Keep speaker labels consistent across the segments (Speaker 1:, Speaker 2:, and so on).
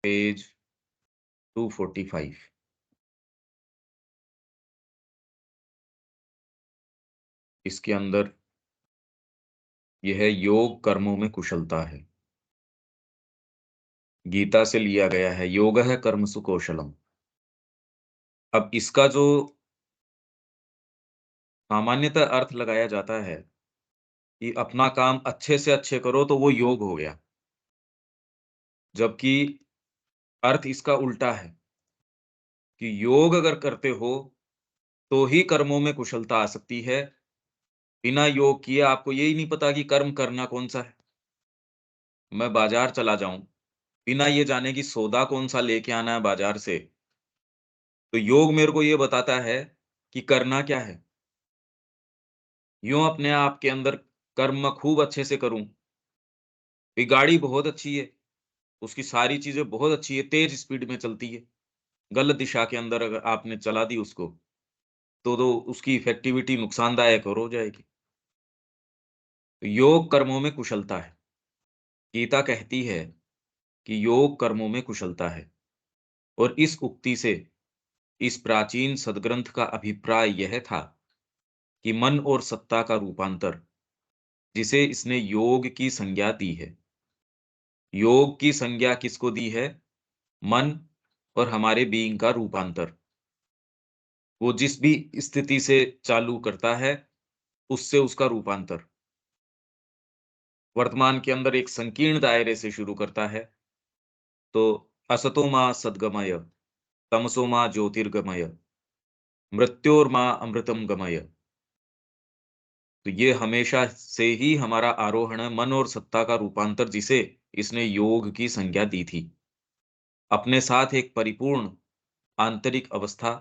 Speaker 1: Page 245। इसके अंदर यह योग कर्मों में कुशलता है। गीता से लिया गया है, योगः कर्मसु कौशलम। अब इसका जो सामान्यतः अर्थ लगाया जाता है कि अपना काम अच्छे से अच्छे करो तो वो योग हो गया। जबकि अर्थ इसका उल्टा है कि योग अगर करते हो तो ही कर्मों में कुशलता आ सकती है। बिना योग किए आपको यही नहीं पता कि कर्म करना कौन-सा है। मैं बाज़ार चला जाऊँ, बिना ये जाने कि सौदा कौन-सा लेके आना है बाज़ार से, तो योग मेरे को ये बताता है कि करना क्या है। यूँ अपने आप के अंदर कर्म मैं खूब अच्छे से करूँ। ये गाड़ी बहुत अच्छी है, उसकी सारी चीज़ें बहुत अच्छी है, तेज़ स्पीड में चलती है। गलत दिशा के अंदर अगर आपने चला दी उसको, तो उसकी इफ़ेक्टिविटी नुकसानदायक और हो जाएगी। तो योग कर्मों में कुशलता है। गीता कहती है कि योग कर्मों में कुशलता है और इस उक्ति से इस प्राचीन सद्ग्रंथ का अभिप्राय यह था कि मन और सत्ता का रूपांतर, जिसे इसने योग की संज्ञा दी है। योग की संज्ञा किसको दी है? मन और हमारे बीइंग का रूपांतर। वो जिस भी स्थिति से चालू करता है, उससे उसका रूपांतर। वर्तमान के अंदर एक संकीर्ण दायरे से शुरू करता है, तो असतो मा सद्गमय, तमसो मा ज्योतिर्गमय, मृत्योर्मा अमृतम गमय। तो ये हमेशा से ही हमारा आरोहण है, मन और सत्ता का रूपांतर जिसे इसने योग की संज्ञा दी थी। अपने साथ एक परिपूर्ण आंतरिक अवस्था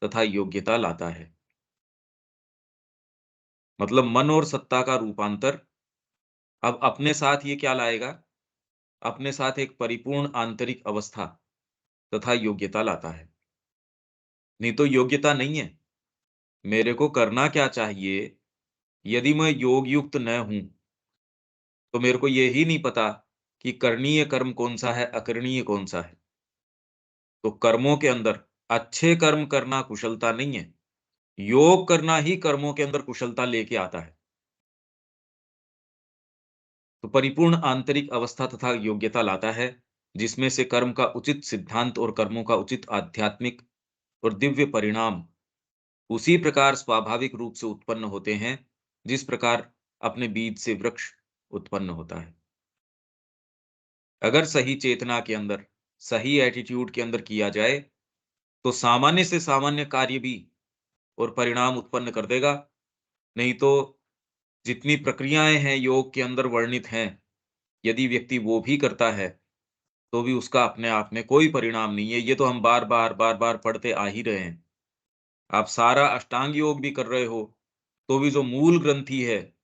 Speaker 1: तथा योग्यता लाता है। मतलब मन और सत्ता का रूपांतर अब अपने साथ ये क्या लाएगा? अपने साथ एक परिपूर्ण आंतरिक अवस्था तथा योग्यता लाता है। नहीं तो योग्यता नहीं है। मेरे को करना क्या चाहिए? यदि मैं योग युक्त न हूँ, तो मेरे को ये ही नहीं पता कि करणीय कर्म कौन-सा है, अकरणीय कौन-सा है। तो कर्मों के अंदर अच्छे कर्म करना कुशलता नहीं है। योग करना ही कर्मों के अंदर कुशलता लेके आता है। तो परिपूर्ण आंतरिक अवस्था तथा योग्यता लाता है, जिसमें से कर्म का उचित सिद्धांत और कर्मों का उचित आध्यात्मिक और दिव्य परिणाम उसी प्रकार स्वाभाविक रूप से उत्पन्न होते हैं, जिस प्रकार अपने बीज से वृक्ष उत्पन्न होता है। अगर सही चेतना के अंदर, सही एटीट्यूड के अंदर किया जाए, तो सामान्य से सामान्य कार्य भी और परिणाम उत्पन्न कर देगा। नहीं तो जितनी प्रक्रियाएँ हैं योग के अंदर वर्णित हैं, यदि व्यक्ति वो भी करता है, तो भी उसका अपने आप में कोई परिणाम नहीं है। ये तो हम बार-बार, बार-बार पढ़ते आ ही रहे हैं। आप सारा अष्टांग योग भी कर रहे हो, तो भी जो मूल ग्रंथि है,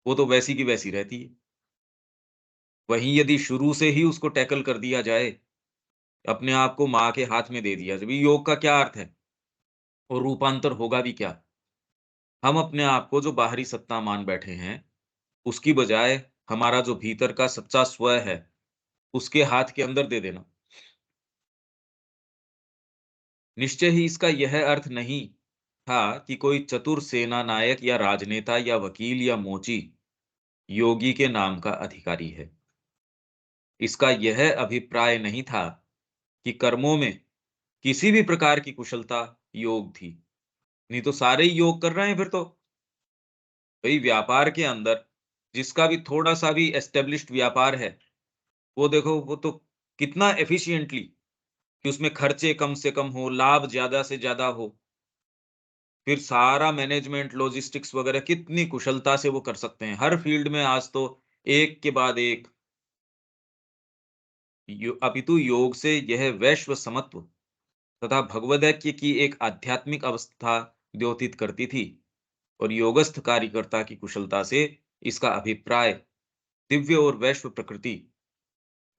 Speaker 1: वो तो वैसी की वैसी रहती है। वहीं यदि शुरू से ही उसको टैकल कर दिया जाए, अपने आप को माँ के हाथ में दे दिया जाए, भई योग का क्या अर्थ है? और रूपांतर होगा भी क्या? हम अपने आप को जो बाहरी सत्ता मान बैठे हैं, उसकी बजाय हमारा जो भीतर का सच्चा स्व है, उसके हाथ के अंदर दे देना। निश्चय ही इसका यह अर्थ नहीं था कि कोई चतुर सेना नायक या राजनेता या वकील या मोची योगी के नाम का अधिकारी है। इसका यह अभिप्राय नहीं था कि कर्मों में किसी भी प्रकार की कुशलता योग थी। नहीं तो सारे ही योग कर रहे हैं फिर तो। भई व्यापार के अंदर जिसका भी थोड़ा-सा भी एस्टेब्लिश्ड व्यापार है, वो देखो वो तो कितना एफिशिएंटली कि उसमें खर्चे कम से कम हो, लाभ ज़्यादा से ज़्यादा हो। फिर सारा मैनेजमेंट, लॉजिस्टिक्स वगैरह कितनी कुशलता से वो कर सकते हैं। हर फील्ड में आज तो एक के बाद एक अपितु योग से यह वैश्व समत्व तथा भगवदैक्य की एक आध्यात्मिक अवस्था द्योतित करती थी और योगस्थ कार्यकर्ता की कुशलता से इसका अभिप्राय दिव्य और वैश्व प्रकृति,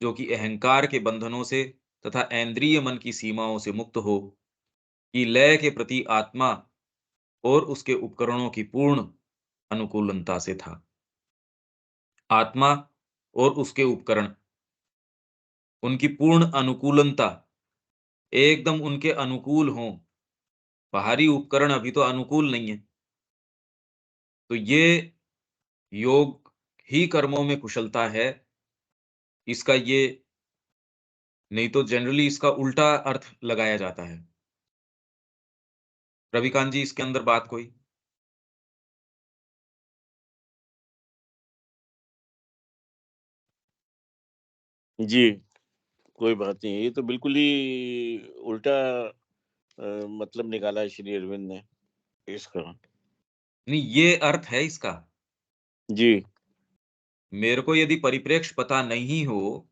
Speaker 1: जो कि अहंकार के बंधनों से तथा ऐन्द्रिय मन की सीमाओं से मुक्त हो, की लय के प्रति आत्मा और उसके उपकरणों की पूर्ण अनुकूलनता से था। आत्मा और उसके उपकरण उनकी पूर्ण अनुकूलनता, एकदम उनके अनुकूल हों। बाहरी उपकरण अभी तो अनुकूल नहीं है। तो ये योग ही कर्मों में कुशलता है। इसका ये नहीं तो जनरली इसका उल्टा अर्थ लगाया जाता है। रविकांत जी इसके अंदर बात कोई?
Speaker 2: जी, कोई बात नहीं। ये तो बिल्कुल ही उल्टा मतलब निकाला है श्री अरविंद ने इसका।
Speaker 1: नहीं, ये अर्थ है इसका।
Speaker 2: जी,
Speaker 1: मेरे को यदि परिप्रेक्ष्य पता नहीं हो,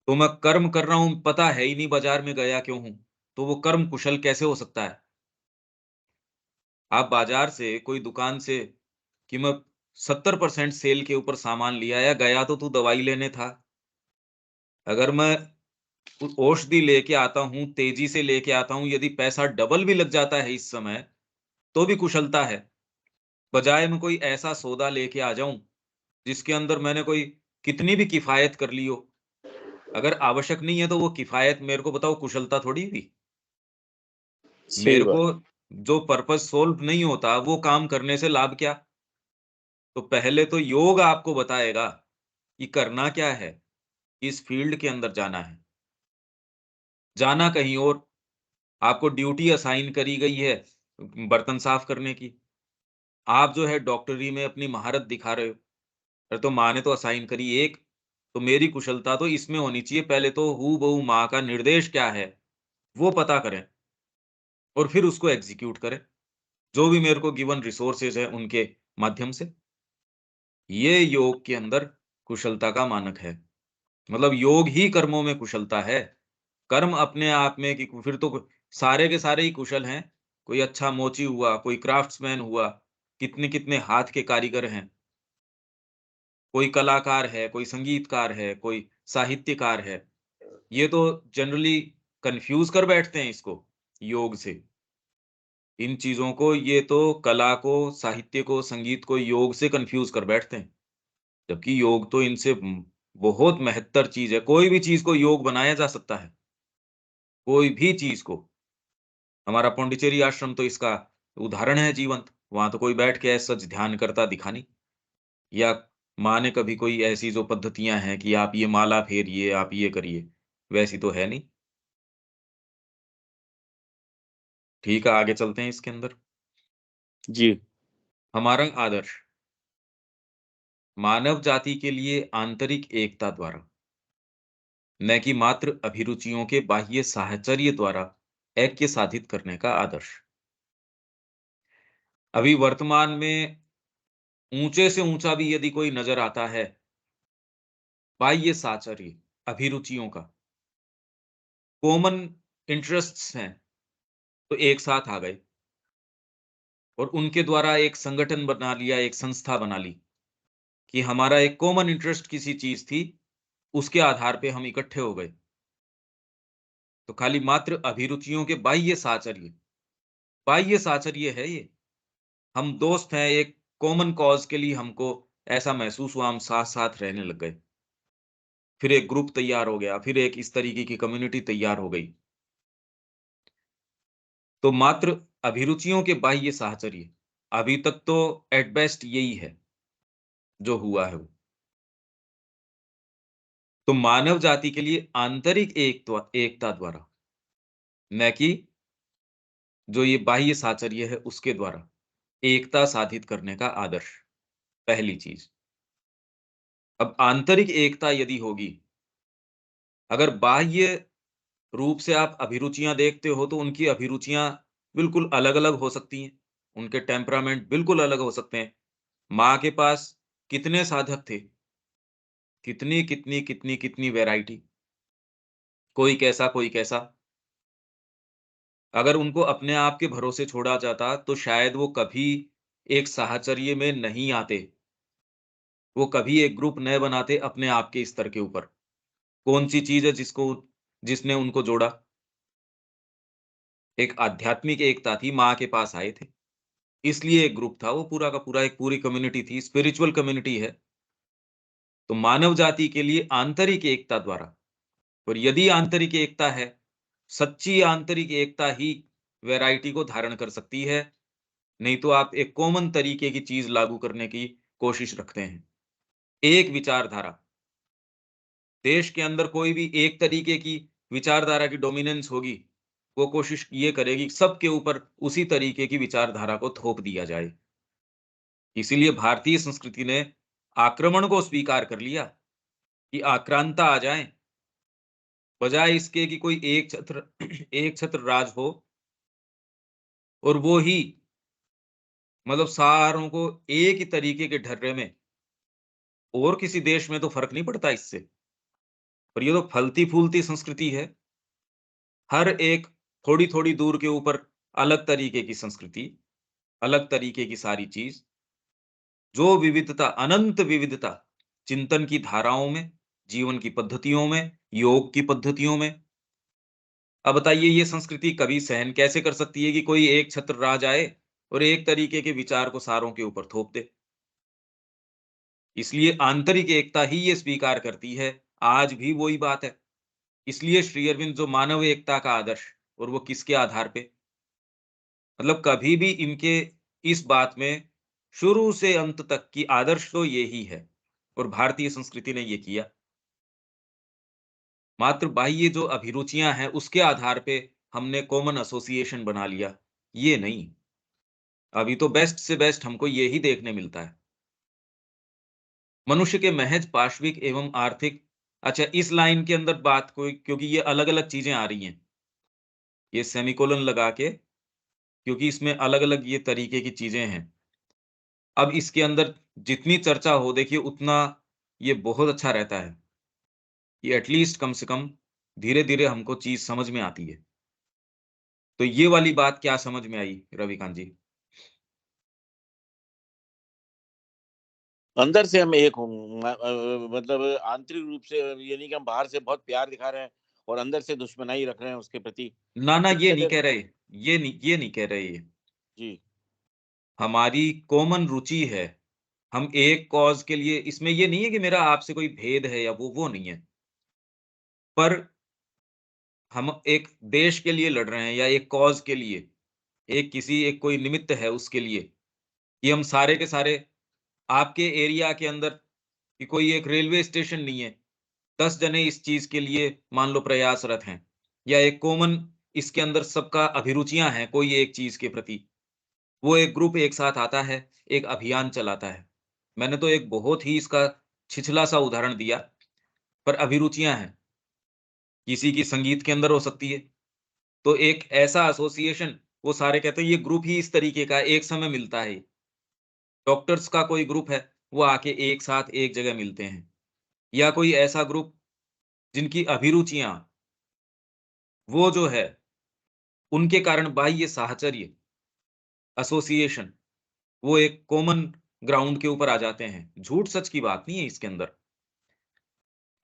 Speaker 1: तो मैं कर्म कर रहा हूँ, पता है ही नहीं बाज़ार में गया क्यों हूँ, तो वो कर्म कुशल कैसे हो सकता है? आप बाज़ार से, कोई दुकान से कि मैं 70% सेल के ऊपर सामान लिया या गया तो तू दवाई लेने था। अगर मैं औषधि लेके आता हूँ, तेज़ी से लेके आता हूँ, यदि पैसा डबल भी लग जाता है इस समय, तो भी कुशलता है। बजाय मैं कोई ऐसा सौदा लेके आ जाऊँ, जिसके अंदर मैंने कोई कितनी भी किफ़ायत कर ली हो। अगर आवश्यक नहीं है, तो वो किफ़ायत मेरे को बताओ कुशलता थोड़ी हुई।
Speaker 2: सही
Speaker 1: मेरे
Speaker 2: बात।
Speaker 1: को जो पर्पज़ सोल्व नहीं होता, वो काम करने से लाभ क्या? तो पहले तो योग आपको बताएगा कि करना क्या है, किस फ़ील्ड के अंदर जाना है। जाना कहीं और, आपको ड्यूटी असाइन करी गई है बर्तन साफ़ करने की। आप जो है डॉक्टरी में अपनी महारत दिखा रहे हो। अरे तो माँ ने तो असाइन करी एक, तो मेरी कुशलता तो इसमें होनी चाहिए। पहले तो हूबहू माँ का निर्देश क्या है, वो पता करें और फिर उसको एग्ज़ीक्यूट करें। जो भी मेरे को गिवन रिसोर्सेज़ हैं, उनके माध्यम से। ये योग के अंदर कुशलता का मानक है। मतलब योग ही कर्मों में कुशलता है। कर्म अपने आप में कि फिर तो सारे के सारे ही कुशल हैं। कोई अच्छा मोची हुआ, कोई क्राफ्ट्समैन हुआ, कितने-कितने हाथ के कारीगर हैं। कोई कलाकार है, कोई संगीतकार है, कोई साहित्यकार है। ये तो जनरली कन्फ्यूज़ कर बैठते हैं इसको, योग से। इन चीज़ों को, ये तो कला को, साहित्य को, संगीत को योग से कन्फ्यूज़ कर बैठते हैं। जबकि योग तो इनसे बहुत महत्तर चीज़ है। कोई भी चीज़ को योग बनाया जा सकता है, कोई भी चीज़ को। हमारा पॉन्डिचेरी आश्रम तो इसका उदाहरण है जीवंत। वहाँ तो कोई बैठ के ऐसा सच ध्यान करता दिखा नहीं। या माँ ने कभी कोई ऐसी जो पद्धतियाँ हैं कि आप ये माला फेरिए, आप ये करिए, वैसी तो है नहीं। ठीक है, आगे चलते हैं इसके अंदर।
Speaker 2: जी,
Speaker 1: हमारा आदर्श, मानव जाति के लिए आंतरिक एकता द्वारा, न कि मात्र अभिरुचियों के बाह्य साहचर्य द्वारा ऐक्य साधित करने का आदर्श। अभी वर्तमान में ऊँचे से ऊँचा भी यदि कोई नज़र आता है, बाह्य साहचर्य, अभिरुचियों का, कॉमन इंटरेस्ट्स हैं, तो एक साथ आ गए और उनके द्वारा एक संगठन बना लिया, एक संस्था बना ली कि हमारा एक कॉमन इंटरेस्ट किसी चीज़ थी, उसके आधार पे हम इकट्ठे हो गए। तो खाली मात्र अभिरुचियों के बाह्य साहचर्य है ये। हम दोस्त हैं, एक कॉमन कॉज़ के लिए हमको ऐसा महसूस हुआ, हम साथ-साथ रहने लग गए। फिर एक ग्रुप तैयार हो गया, फिर एक इस तरीके की कम्युनिटी तैयार हो गई। तो मात्र अभिरुचियों के बाह्य साहचर्य, अभी तक तो एट बेस्ट यही है, जो हुआ है वो। तो मानव जाति के लिए आंतरिक एकता द्वारा, न कि जो ये बाह्य साहचर्य है उसके द्वारा, एकता साधित करने का आदर्श, पहली चीज़। अब आंतरिक एकता यदि होगी, अगर बाह्य रूप से आप अभिरुचियाँ देखते हो, तो उनकी अभिरुचियाँ बिल्कुल अलग-अलग हो सकती हैं। उनके टेम्परामेंट बिल्कुल अलग हो सकते हैं। माँ के पास कितने साधक थे, कितनी वैरायटी, कोई कैसा, कोई कैसा। अगर उनको अपने आप के भरोसे छोड़ा जाता, तो शायद वो कभी एक साहचर्य में नहीं आते। वो कभी एक ग्रुप न बनाते अपने आप के स्तर के ऊपर। कौन-सी चीज़ है जिसने उनको जोड़ा? एक आध्यात्मिक एकता थी, माँ के पास आए थे। इसलिए एक ग्रुप था, वो पूरा का पूरा एक पूरी कम्युनिटी थी, स्पिरिचुअल कम्युनिटी है। तो मानव जाति के लिए आंतरिक एकता द्वारा और यदि आंतरिक एकता है, सच्ची आंतरिक एकता ही वैरायटी को धारण कर सकती है, नहीं तो आप एक कॉमन तरीके की चीज़ लागू करने की कोशिश रखते हैं। एक विचारधारा, देश के अंदर कोई भी एक तरीके की विचारधारा की डोमिनेंस होगी, वो कोशिश ये करेगी सबके ऊपर उसी तरीके की विचारधारा को थोप दिया जाए। इसीलिए भारतीय संस्कृति ने आक्रमण को स्वीकार कर लिया कि आक्रांता आ जाएँ, बजाय इसके कि कोई एक छत्र एक छत्र राज हो और वो ही मतलब सारों को एक ही तरीके के ढर्रे में, और किसी देश में तो फ़र्क नहीं पड़ता इससे। और ये तो फलती-फूलती संस्कृति है। हर एक थोड़ी-थोड़ी दूर के ऊपर अलग तरीके की संस्कृति, अलग तरीके की सारी चीज़, जो विविधता, अनंत विविधता, चिंतन की धाराओं में, जीवन की पद्धतियों में, योग की पद्धतियों में। अब बताइए ये संस्कृति कभी सहन कैसे कर सकती है कि कोई एक छत्र राज आए और एक तरीके के विचार को सारों के ऊपर थोप दे? इसलिए आंतरिक एकता ही ये स्वीकार करती है, आज भी वही बात है। इसलिए श्री अरविंद जो मानव एकता का आदर्श, और वो किसके आधार पे? मतलब कभी भी इनके इस बात में शुरू से अंत तक की आदर्श तो यही है, और भारतीय संस्कृति ने ये किया। मात्र बाह्य जो अभिरुचियाँ हैं, उसके आधार पे हमने कॉमन एसोसिएशन बना लिया, ये नहीं। अभी तो बेस्ट से बेस्ट हमको ये ही देखने मिलता है। मनुष्य के महज़ पाशविक एवं आर्थिक, अच्छा इस लाइन के अंदर बात कोई, क्योंकि ये अलग-अलग चीज़ें आ रही हैं, ये सेमीकोलन लगा के, क्योंकि इसमें अलग-अलग ये तरीके की चीज़ें हैं। अब इसके अंदर जितनी चर्चा हो देखिए उतना ये बहुत अच्छा रहता है, कि एट लीस्ट कम से कम धीरे-धीरे हमको चीज़ समझ में आती है। तो ये वाली बात क्या समझ में आई रविकांत जी?
Speaker 2: अंदर से हम एक हों, मतलब आंतरिक रूप से, ये नहीं कि हम बाहर से बहुत प्यार दिखा रहे हैं और अंदर से दुश्मनाई रख रहे हैं उसके प्रति।
Speaker 1: ना, ना,
Speaker 2: इस
Speaker 1: ये नहीं
Speaker 2: वजह
Speaker 1: कह
Speaker 2: से
Speaker 1: रहे, ये नहीं कह रहे ये।
Speaker 2: जी,
Speaker 1: हमारी कॉमन रुचि है, हम एक कॉज़ के लिए, इसमें ये नहीं है कि मेरा आपसे कोई भेद है या वो नहीं है। पर हम एक देश के लिए लड़ रहे हैं या एक कॉज़ के लिए, एक कोई निमित्त है उसके लिए, कि हम सारे के सारे आपके एरिया के अंदर, कि कोई एक रेलवे स्टेशन नहीं है, 10 जने इस चीज़ के लिए मान लो प्रयासरत हैं, या एक कॉमन इसके अंदर सबका अभिरुचियाँ हैं कोई एक चीज़ के प्रति। वो एक ग्रुप एक साथ आता है, एक अभियान चलाता है। मैंने तो एक बहुत ही इसका छिछला-सा उदाहरण दिया, पर अभिरुचियाँ हैं, किसी की संगीत के अंदर हो सकती है, तो एक ऐसा एसोसिएशन, वो सारे कहते हैं ये ग्रुप ही इस तरीके का है, एक समय मिलता है। डॉक्टर्स का कोई ग्रुप है, वो आके एक साथ एक जगह मिलते हैं, या कोई ऐसा ग्रुप जिनकी अभिरुचियाँ, वो जो है, उनके कारण बाह्य साहचर्य, एसोसिएशन, वो एक कॉमन ग्राउंड के ऊपर आ जाते हैं। झूठ-सच की बात नहीं है इसके अंदर।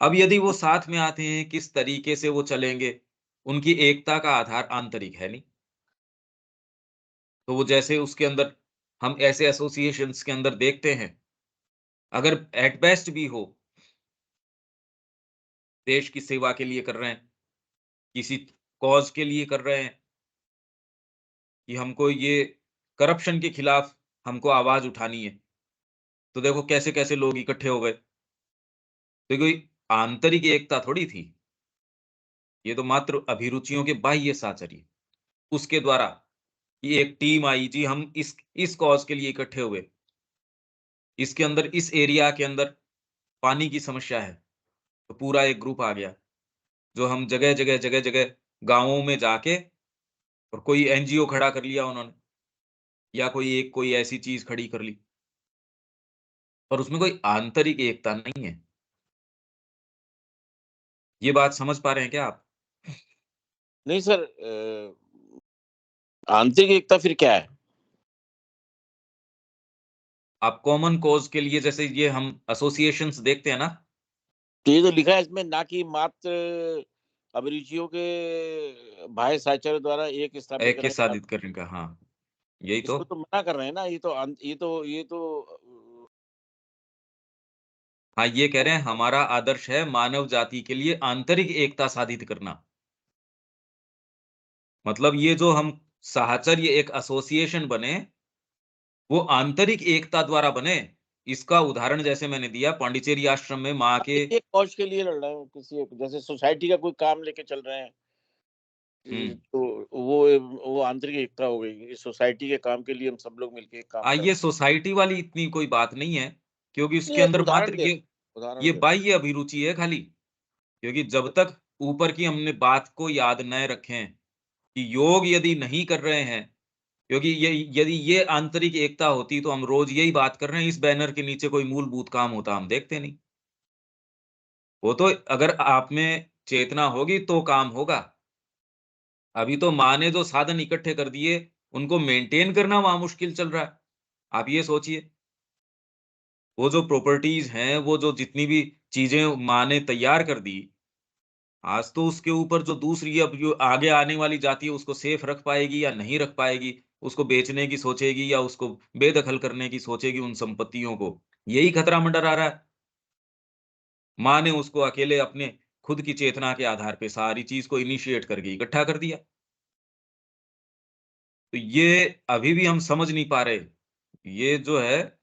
Speaker 1: अब यदि वो साथ में आते हैं, किस तरीके से वो चलेंगे, उनकी एकता का आधार आंतरिक है नहीं। तो वो जैसे उसके अंदर हम ऐसे एसोसिएशंस के अंदर देखते हैं, अगर एट बेस्ट भी हो, देश की सेवा के लिए कर रहे हैं, किसी कॉज़ के लिए कर रहे हैं, कि हमको ये करप्शन के खिलाफ हमको आवाज़ उठानी है, तो देखो कैसे-कैसे लोग इकट्ठे हो गए। तो कोई आंतरिक एकता थोड़ी थी, ये तो मात्र अभिरुचियों के बाह्य साहचर्य, उसके द्वारा कि एक टीम आई, जी हम इस कॉज़ के लिए इकट्ठे हुए। इसके अंदर इस एरिया के अंदर पानी की समस्या है, तो पूरा एक ग्रुप आ गया, जो हम जगह-जगह गाँवों में जाके, और कोई एनजीओ खड़ा कर लिया उन्होंने, या कोई ऐसी चीज़ खड़ी कर ली, पर उसमें कोई आंतरिक एकता नहीं है। ये बात समझ पा रहे हैं क्या आप?
Speaker 2: नहीं सर, आंतरिक एकता फिर क्या है?
Speaker 1: आप कॉमन कॉज़ के लिए जैसे ये हम एसोसिएशंस देखते हैं ना,
Speaker 2: तो ये तो लिखा है इसमें, ना कि मात्र अभिरुचियों के भाई साझा द्वारा एक स्थापित
Speaker 1: ऐक्य
Speaker 2: करने का।
Speaker 1: साधित करने का, हाँ, यही तो।
Speaker 2: इसको तो मना कर रहे हैं ना, ये तो
Speaker 1: हाँ, ये कह रहे हैं हमारा आदर्श है मानव जाति के लिए आंतरिक एकता साधित करना। मतलब ये जो हम साहचर्य एक एसोसिएशन बने, वो आंतरिक एकता द्वारा बने। इसका उदाहरण जैसे मैंने दिया पांडिचेरी आश्रम में माँ के
Speaker 2: एक कॉज के लिए लड़ रहे हैं, किसी एक जैसे सोसाइटी का कोई काम लेके चल रहे हैं,
Speaker 1: हुँ।
Speaker 2: तो वो आंतरिक एकता हो गई। इस सोसाइटी के काम के लिए हम सब लोग मिलके एक काम कर
Speaker 1: ये
Speaker 2: रहे हैं।
Speaker 1: सोसाइटी वाली इतनी कोई बात नहीं है, क्योंकि
Speaker 2: नहीं,
Speaker 1: उसके
Speaker 2: एक
Speaker 1: अंदर
Speaker 2: उदाहरण
Speaker 1: मात्र
Speaker 2: दे
Speaker 1: ये
Speaker 2: उदाहरण दे रहा
Speaker 1: बाह्य अभिरुचि है खाली। क्योंकि जब तक ऊपर की हमने बात को याद न रखें कि योग यदि नहीं कर रहे हैं, क्योंकि ये यदि ये आंतरिक एकता होती तो हम रोज यही बात कर रहे हैं, इस बैनर के नीचे कोई मूलभूत काम होता हम देखते नहीं। वो तो अगर आप में चेतना होगी तो काम होगा। अभी तो माँ ने जो साधन इकट्ठे कर दिए, उनको मेंटेन करना वहाँ मुश्किल चल रहा है। आप ये सोचिए, वो जो प्रॉपर्टीज़ हैं, वो जो जितनी भी चीज़ें माँ ने तैयार कर दी, आज तो उसके ऊपर जो दूसरी अब जो आगे आने वाली जाति है, उसको सेफ रख पाएगी या नहीं रख पाएगी, उसको बेचने की सोचेगी या उसको बेदखल करने की सोचेगी उन संपत्तियों को, यही खतरा मंडरा रहा है। माँ ने उसको अकेले अपने खुद की चेतना के आधार पे सारी चीज़ को इनिशिएट करके इकट्ठा कर दिया। तो ये अभी भी हम समझ नहीं पा रहे। ये जो है,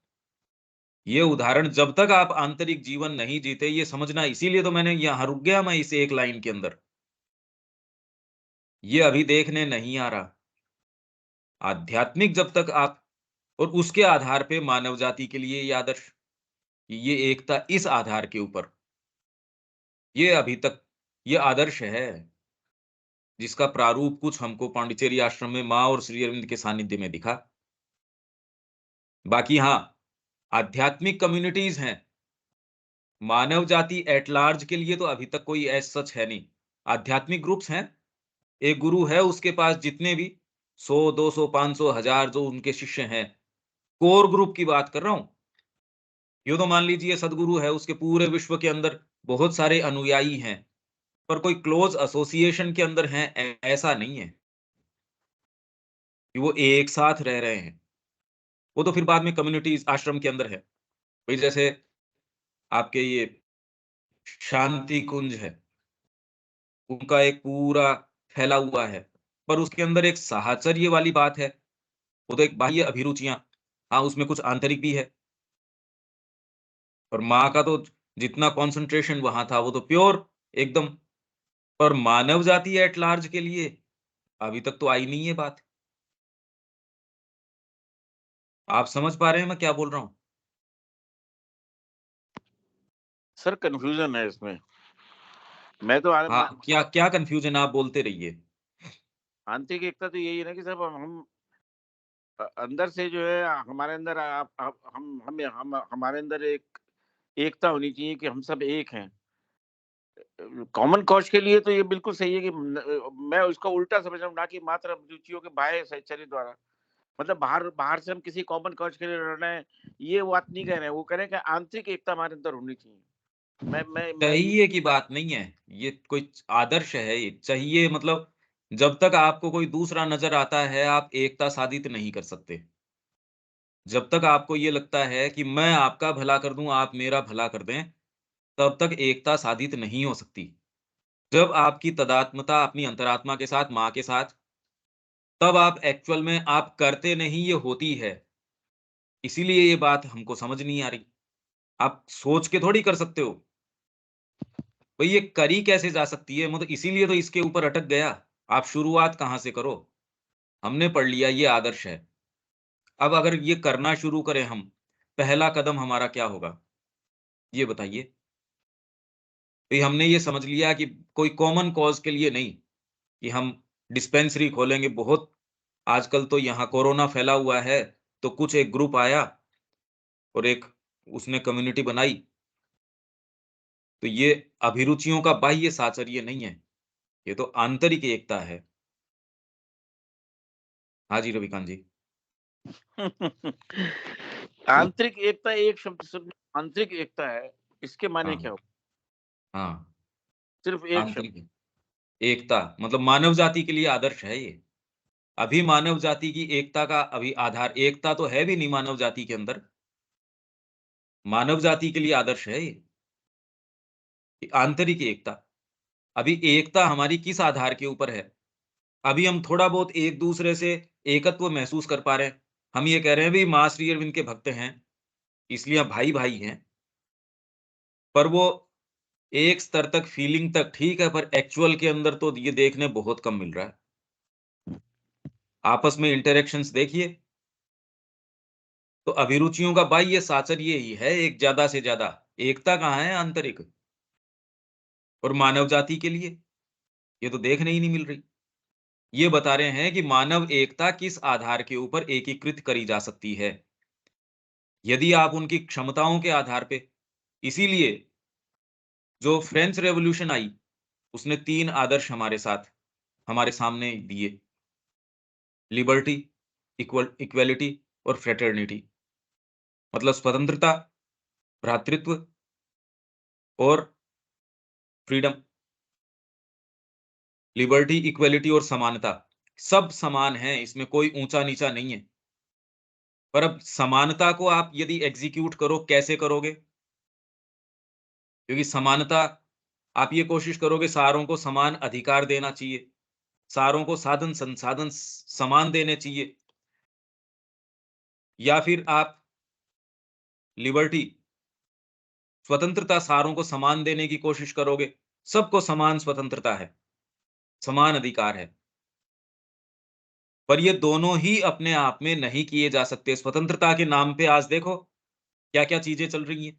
Speaker 1: ये उदाहरण जब तक आप आंतरिक जीवन नहीं जीते, ये समझना इसीलिए तो मैंने यहाँ रुक गया मैं इस एक लाइन के अंदर। ये अभी देखने नहीं आ रहा। आध्यात्मिक जब तक आप और उसके आधार पे मानव जाति के लिए ये आदर्श, ये एकता इस आधार के ऊपर, ये अभी तक ये आदर्श है, जिसका प्रारूप कुछ हमको पांडिचेरी आश्रम में माँ और श्री अरविंद के सानिध्य में दिखा। बाकी हाँ, आध्यात्मिक कम्युनिटीज़ हैं, मानव जाति एट लार्ज के लिए तो अभी तक कोई एज़ सच है नहीं। आध्यात्मिक ग्रुप्स हैं, एक गुरु है उसके पास जितने भी 100, 200, 500, 1000 जो उनके शिष्य हैं, कोर ग्रुप की बात कर रहा हूँ। यूँ तो मान लीजिए सद्गुरु है, उसके पूरे विश्व के अंदर बहुत सारे अनुयायी हैं, पर कोई क्लोज़ एसोसिएशन के अंदर हैं, ऐसा नहीं है कि वो एक साथ रह रहे हैं। वो तो फिर बाद में कम्युनिटीज़ आश्रम के अंदर है। वही जैसे आपके ये शांति कुंज है, उनका एक पूरा फैला हुआ है, पर उसके अंदर एक साहचर्य वाली बात है। वो तो एक बाह्य अभिरुचियाँ, हाँ, उसमें कुछ आंतरिक भी है। और माँ का तो जितना कॉन्सन्ट्रेशन वहाँ था, वो तो प्योर एकदम। पर मानव जाति एट लार्ज के लिए अभी तक तो आई नहीं है बात। आप समझ पा रहे हैं मैं क्या बोल रहा हूँ?
Speaker 2: सर, कन्फ्यूज़न है इसमें। मैं तो आ मैं
Speaker 1: हाँ, क्या क्या कन्फ्यूज़न है आप बोलते रहिए।
Speaker 2: आंतरिक एकता तो यही है ना कि साहब हम अंदर से जो है हमारे अंदर आप हम हमारे अंदर एक एकता होनी चाहिए कि हम सब एक हैं। कॉमन कॉज के लिए तो ये बिल्कुल सही है कि मैं उसका उल्टा समझ रहा हूँ, ना कि मात्र अभिरुचियों के बाह्य साहचर्य द्वारा। मतलब बाहर बाहर से हम किसी कॉमन कॉज के लिए लड़ रहे हैं, ये बात नहीं कह रहे हैं। वो कह रहे हैं कि आंतरिक एकता हमारे अंदर होनी चाहिए। मैं ये
Speaker 1: चाहिए की बात नहीं है, ये कोई आदर्श है ये। चाहिए मतलब जब तक आपको कोई दूसरा नज़र आता है, आप एकता साधित नहीं कर सकते। जब तक आपको ये लगता है कि मैं आपका भला कर दूँ, आप मेरा भला कर दें, तब तक एकता साधित नहीं हो सकती। जब आपकी तादात्म्यता अपनी अंतरात्मा के साथ, माँ के साथ, तब आप एक्चुअल में आप करते नहीं, ये होती है। इसीलिए ये बात हमको समझ नहीं आ रही। आप सोच के थोड़ी कर सकते हो। भई ये करी कैसे जा सकती है? मतलब इसीलिए तो इसके ऊपर अटक गया। आप शुरुआत कहाँ से करो? हमने पढ़ लिया ये आदर्श है। अब अगर ये करना शुरू करें हम, पहला कदम हमारा क्या होगा? ये बताइए? भई हमने ये समझ लिया कि कोई कॉमन कॉज़ के लिए नहीं, कि हम डिस्पेंसरी खोलेंगे। बहुत आजकल तो यहाँ कोरोना फैला हुआ है, तो कुछ एक ग्रुप आया और एक उसने कम्युनिटी बनाई। तो ये अभिरुचियों का बाह्य साहचर्य नहीं है, ये तो आंतरिक एकता है। हाँ जी, रविकांत जी।
Speaker 2: आंतरिक एकता एक शब्द से आंतरिक एकता है, इसके मायने
Speaker 1: हाँ,
Speaker 2: क्या हो?
Speaker 1: हाँ,
Speaker 2: सिर्फ़ एक शब्द।
Speaker 1: आंतरिक एकता मतलब मानव जाति के लिए आदर्श है ये। अभी मानव जाति की एकता का अभी आधार एकता तो है भी नहीं मानव जाति के अंदर। मानव जाति के लिए आदर्श है ये। आंतरिक एकता। अभी एकता हमारी किस आधार के ऊपर है? अभी हम थोड़ा बहुत एक-दूसरे से एकत्व महसूस कर पा रहे हैं। हम ये कह रहे हैं भई माँ श्री अरविंद के भक्त हैं, इसलिए हम भाई-भाई हैं। पर वो एक स्तर तक फीलिंग तक ठीक है, पर एक्चुअल के अंदर तो ये देखने बहुत कम मिल रहा है। आपस में इंटरैक्शंस देखिए, तो अभिरुचियों का बाह्य साचर्य ही है एक ज़्यादा से ज़्यादा। एकता कहाँ है आंतरिक? और मानव जाति के लिए? ये तो देखने ही नहीं मिल रही। ये बता रहे हैं कि मानव एकता किस आधार के ऊपर एकीकृत करी जा सकती है। यदि आप उनकी क्षमताओं के आधार पे, इसीलिए जो फ्रेंच रेवोल्यूशन आई, उसने 3 आदर्श हमारे सामने दिए, लिबर्टी, इक्वालिटी और फ्रेटर्निटी। मतलब स्वतंत्रता, भ्रातृत्व और फ्रीडम। लिबर्टी, इक्वालिटी और समानता। सब समान हैं, इसमें कोई ऊँचा-नीचा नहीं है। पर अब समानता को आप यदि एग्ज़ीक्यूट करो, कैसे करोगे? क्योंकि समानता, आप ये कोशिश करोगे सारों को समान अधिकार देना चाहिए, सारों को साधन-संसाधन समान देने चाहिए, या फिर आप लिबर्टी, स्वतंत्रता, सारों को समान देने की कोशिश करोगे। सबको समान स्वतंत्रता है, समान अधिकार है, पर ये दोनों ही अपने आप में नहीं किए जा सकते। स्वतंत्रता के नाम पे आज देखो क्या-क्या चीज़ें चल रही हैं।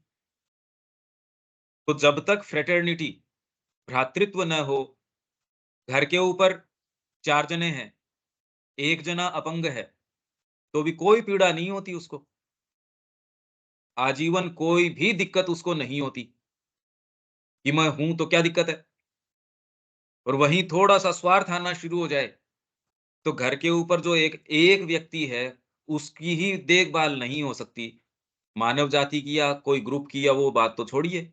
Speaker 1: तो जब तक फ्रेटर्निटी, भ्रातृत्व न हो, घर के ऊपर 4 जने हैं, 1 जना अपंग है, तो भी कोई पीड़ा नहीं होती उसको। आजीवन कोई भी दिक्कत उसको नहीं होती कि मैं हूँ तो क्या दिक्कत है? और वहीं थोड़ा-सा स्वार्थ आना शुरू हो जाए, तो घर के ऊपर जो एक एक व्यक्ति है, उसकी ही देखभाल नहीं हो सकती। मानव जाति की या कोई ग्रुप की या वो बात तो छोड़िए।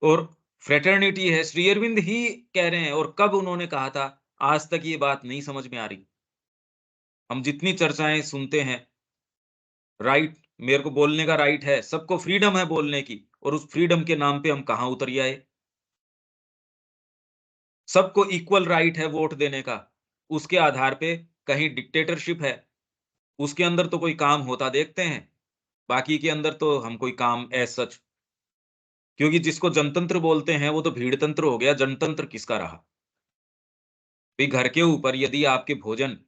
Speaker 1: और फ्रेटर्निटी है, श्री अरविंद ही कह रहे हैं, और कब उन्होंने कहा था, आज तक ये बात नहीं समझ में आ रही। हम जितनी चर्चाएँ सुनते हैं, राइट, मेरे को बोलने का राइट है, सबको फ्रीडम है बोलने की, और उस फ्रीडम के नाम पे हम कहाँ उतर आए? सबको इक्वल राइट है वोट देने का, उसके आधार पे कहीं डिक्टेटरशिप है, उसके अंदर तो कोई काम होता देखते हैं, बाकी के अंदर तो हम कोई काम एज़ सच, क्योंकि जिसको जनतंत्र बोलते हैं, वो तो भीड़ तंत्र हो गया, जनतंत्र किसका रहा? भई घर के ऊपर यदि आपके भोजन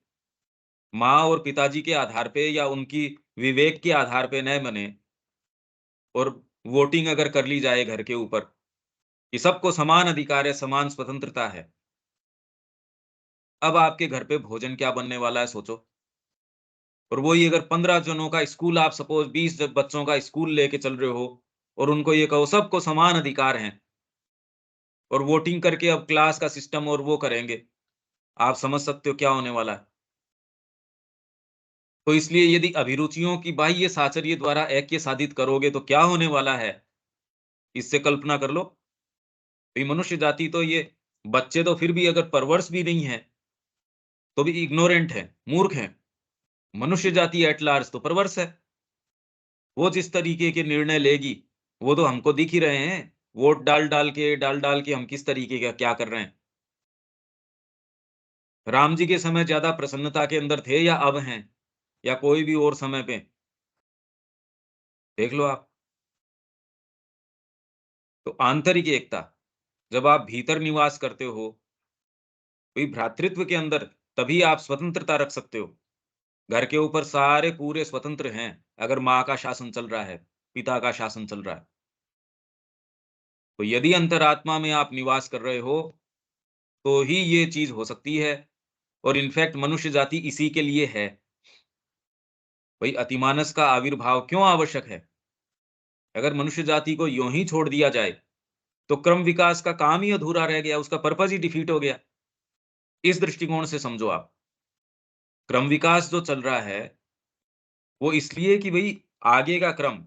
Speaker 1: माँ और पिताजी के आधार पे या उनकी विवेक के आधार पे न बने, और वोटिंग अगर कर ली जाए घर के ऊपर, कि सबको समान अधिकार है, समान स्वतंत्रता है, अब आपके घर पे भोजन क्या बनने वाला है सोचो। और वही अगर 15 जनों का स्कूल, आप सपोज़ 20 बच्चों का स्कूल लेके चल रहे हो, और उनको ये कहो सबको समान अधिकार हैं, और वोटिंग करके अब क्लास का सिस्टम और वो करेंगे, आप समझ सकते हो क्या होने वाला है। तो इसलिए यदि अभिरुचियों की बाह्य साहचर्य द्वारा ऐक्य साधित करोगे तो क्या होने वाला है, इससे कल्पना कर लो। ये मनुष्य जाति तो ये बच्चे तो फिर भी अगर परवर्स भी नहीं है, तो भी इग्नोरेंट है, मूर्ख हैं। मनुष्य जाति एट लार्ज तो परवर्स है। वो जिस तरीके के निर्णय लेगी, वो तो हमको दिख ही रहे हैं। वोट डाल-डाल के हम किस तरीके का क्या कर रहे हैं। राम जी के समय ज़्यादा प्रसन्नता के अंदर थे या अब हैं, या कोई भी और समय पे, देख लो आप। तो आंतरिक एकता, जब आप भीतर निवास करते हो, वही भ्रातृत्व के अंदर, तभी आप स्वतंत्रता रख सकते हो। घर के ऊपर सारे पूरे स्वतंत्र हैं, अगर माँ का शासन चल रहा है, पिता का शासन चल रहा है। तो यदि अंतरात्मा में आप निवास कर रहे हो, तो ही ये चीज़ हो सकती है, और इनफैक्ट मनुष्य जाति इसी के लिए है। भई अतिमानस का आविर्भाव क्यों आवश्यक है? अगर मनुष्य जाति को यूँ ही छोड़ दिया जाए, तो क्रम विकास का काम ही अधूरा रह गया, उसका पर्पज़ ही डिफीट हो गया। इस दृष्टिकोण से समझो आप। क्रम विकास जो चल रहा है, वो इसलिए कि भई आगे का क्रम,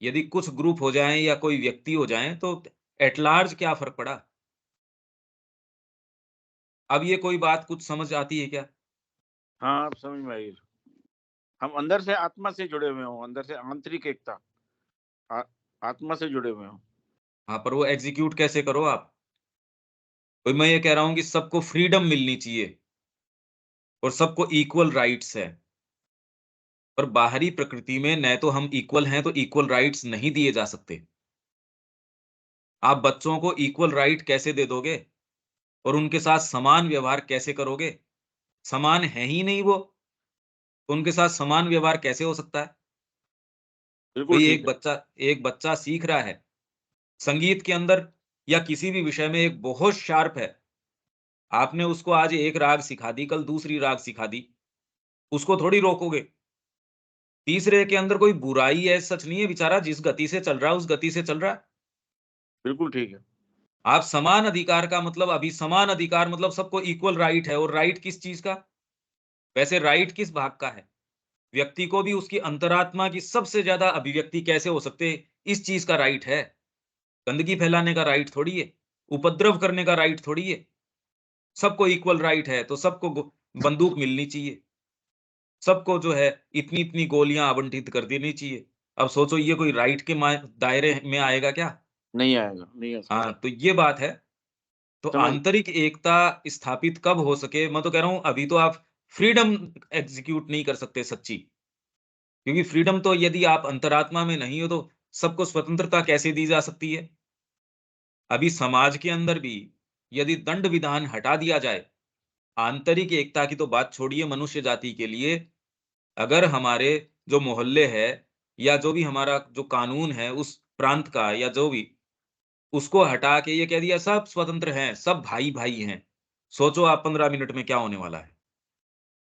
Speaker 1: यदि कुछ ग्रुप हो जाएँ या कोई व्यक्ति हो जाएँ, तो एट लार्ज क्या फ़र्क पड़ा? अब ये कोई बात कुछ समझ आती है क्या?
Speaker 2: हाँ, अब समझ में आई। हम अंदर से आत्मा से जुड़े हुए हों, अंदर से आंतरिक एकता। आ आत्मा से जुड़े हुए हो।
Speaker 1: हाँ, पर वो एग्ज़ीक्यूट कैसे करो आप? तो मैं ये कह रहा हूँ कि सबको फ्रीडम मिलनी चाहिए और सबको इक्वल राइट्स है। पर बाहरी प्रकृति में न तो हम इक्वल हैं, तो इक्वल राइट्स नहीं दिए जा सकते। आप बच्चों को इक्वल राइट कैसे दे दोगे और उनके साथ समान व्यवहार कैसे करोगे? समान हैं ही नहीं वो, तो उनके साथ समान व्यवहार कैसे हो सकता है?
Speaker 2: बिल्कुल
Speaker 1: भई
Speaker 2: ठीक है।
Speaker 1: एक बच्चा सीख रहा है, संगीत के अंदर या किसी भी विषय में एक बहुत शार्प है। आपने उसको आज एक राग सिखा दी, कल दूसरी राग सिखा दी, उसको थोड़ी रोकोगे। तीसरे के अंदर कोई बुराई है सच नहीं है, बेचारा जिस गति से चल रहा है, उस गति से चल रहा है।
Speaker 2: बिल्कुल ठीक है।
Speaker 1: आप समान अधिकार का मतलब अभी समान अधिकार मतलब सबको इक्वल राइट है और राइट किस चीज़ का? वैसे राइट किस भाग का है? व्यक्ति को भी उसकी अंतरात्मा की सबसे ज़्यादा अभिव्यक्ति कैसे हो सकते है, इस चीज़ का राइट है। गंदगी फैलाने का राइट थोड़ी है, उपद्रव करने का राइट थोड़ी है। सबको इक्वल राइट है, तो सबको बंदूक मिलनी चाहिए। सबको जो है इतनी-इतनी गोलियाँ आवंटित कर देनी चाहिए। अब सोचो ये कोई राइट के दायरे में आएगा क्या?
Speaker 2: नहीं आएगा, नहीं आ
Speaker 1: हाँ,
Speaker 2: सकता।
Speaker 1: तो ये बात है। तो
Speaker 2: समझ
Speaker 1: आंतरिक एकता स्थापित कब हो सके? मैं तो कह रहा हूँ अभी तो आप फ्रीडम एग्ज़ीक्यूट नहीं कर सकते सच्ची। क्योंकि फ्रीडम तो यदि आप अंतरात्मा में नहीं हो तो सबको स्वतंत्रता कैसे दी जा सकती है? अभी समाज के अंदर भी यदि दंड विधान हटा दिया जाए, आंतरिक एकता की तो बात छोड़िए मनुष्य जाति के लिए, अगर हमारे जो मोहल्ले है या जो भी हमारा जो कानून है उस प्रांत का या जो भी, उसको हटा के ये कह दिया सब स्वतंत्र हैं, सब भाई-भाई हैं। सोचो आप 15 मिनट में क्या होने वाला है?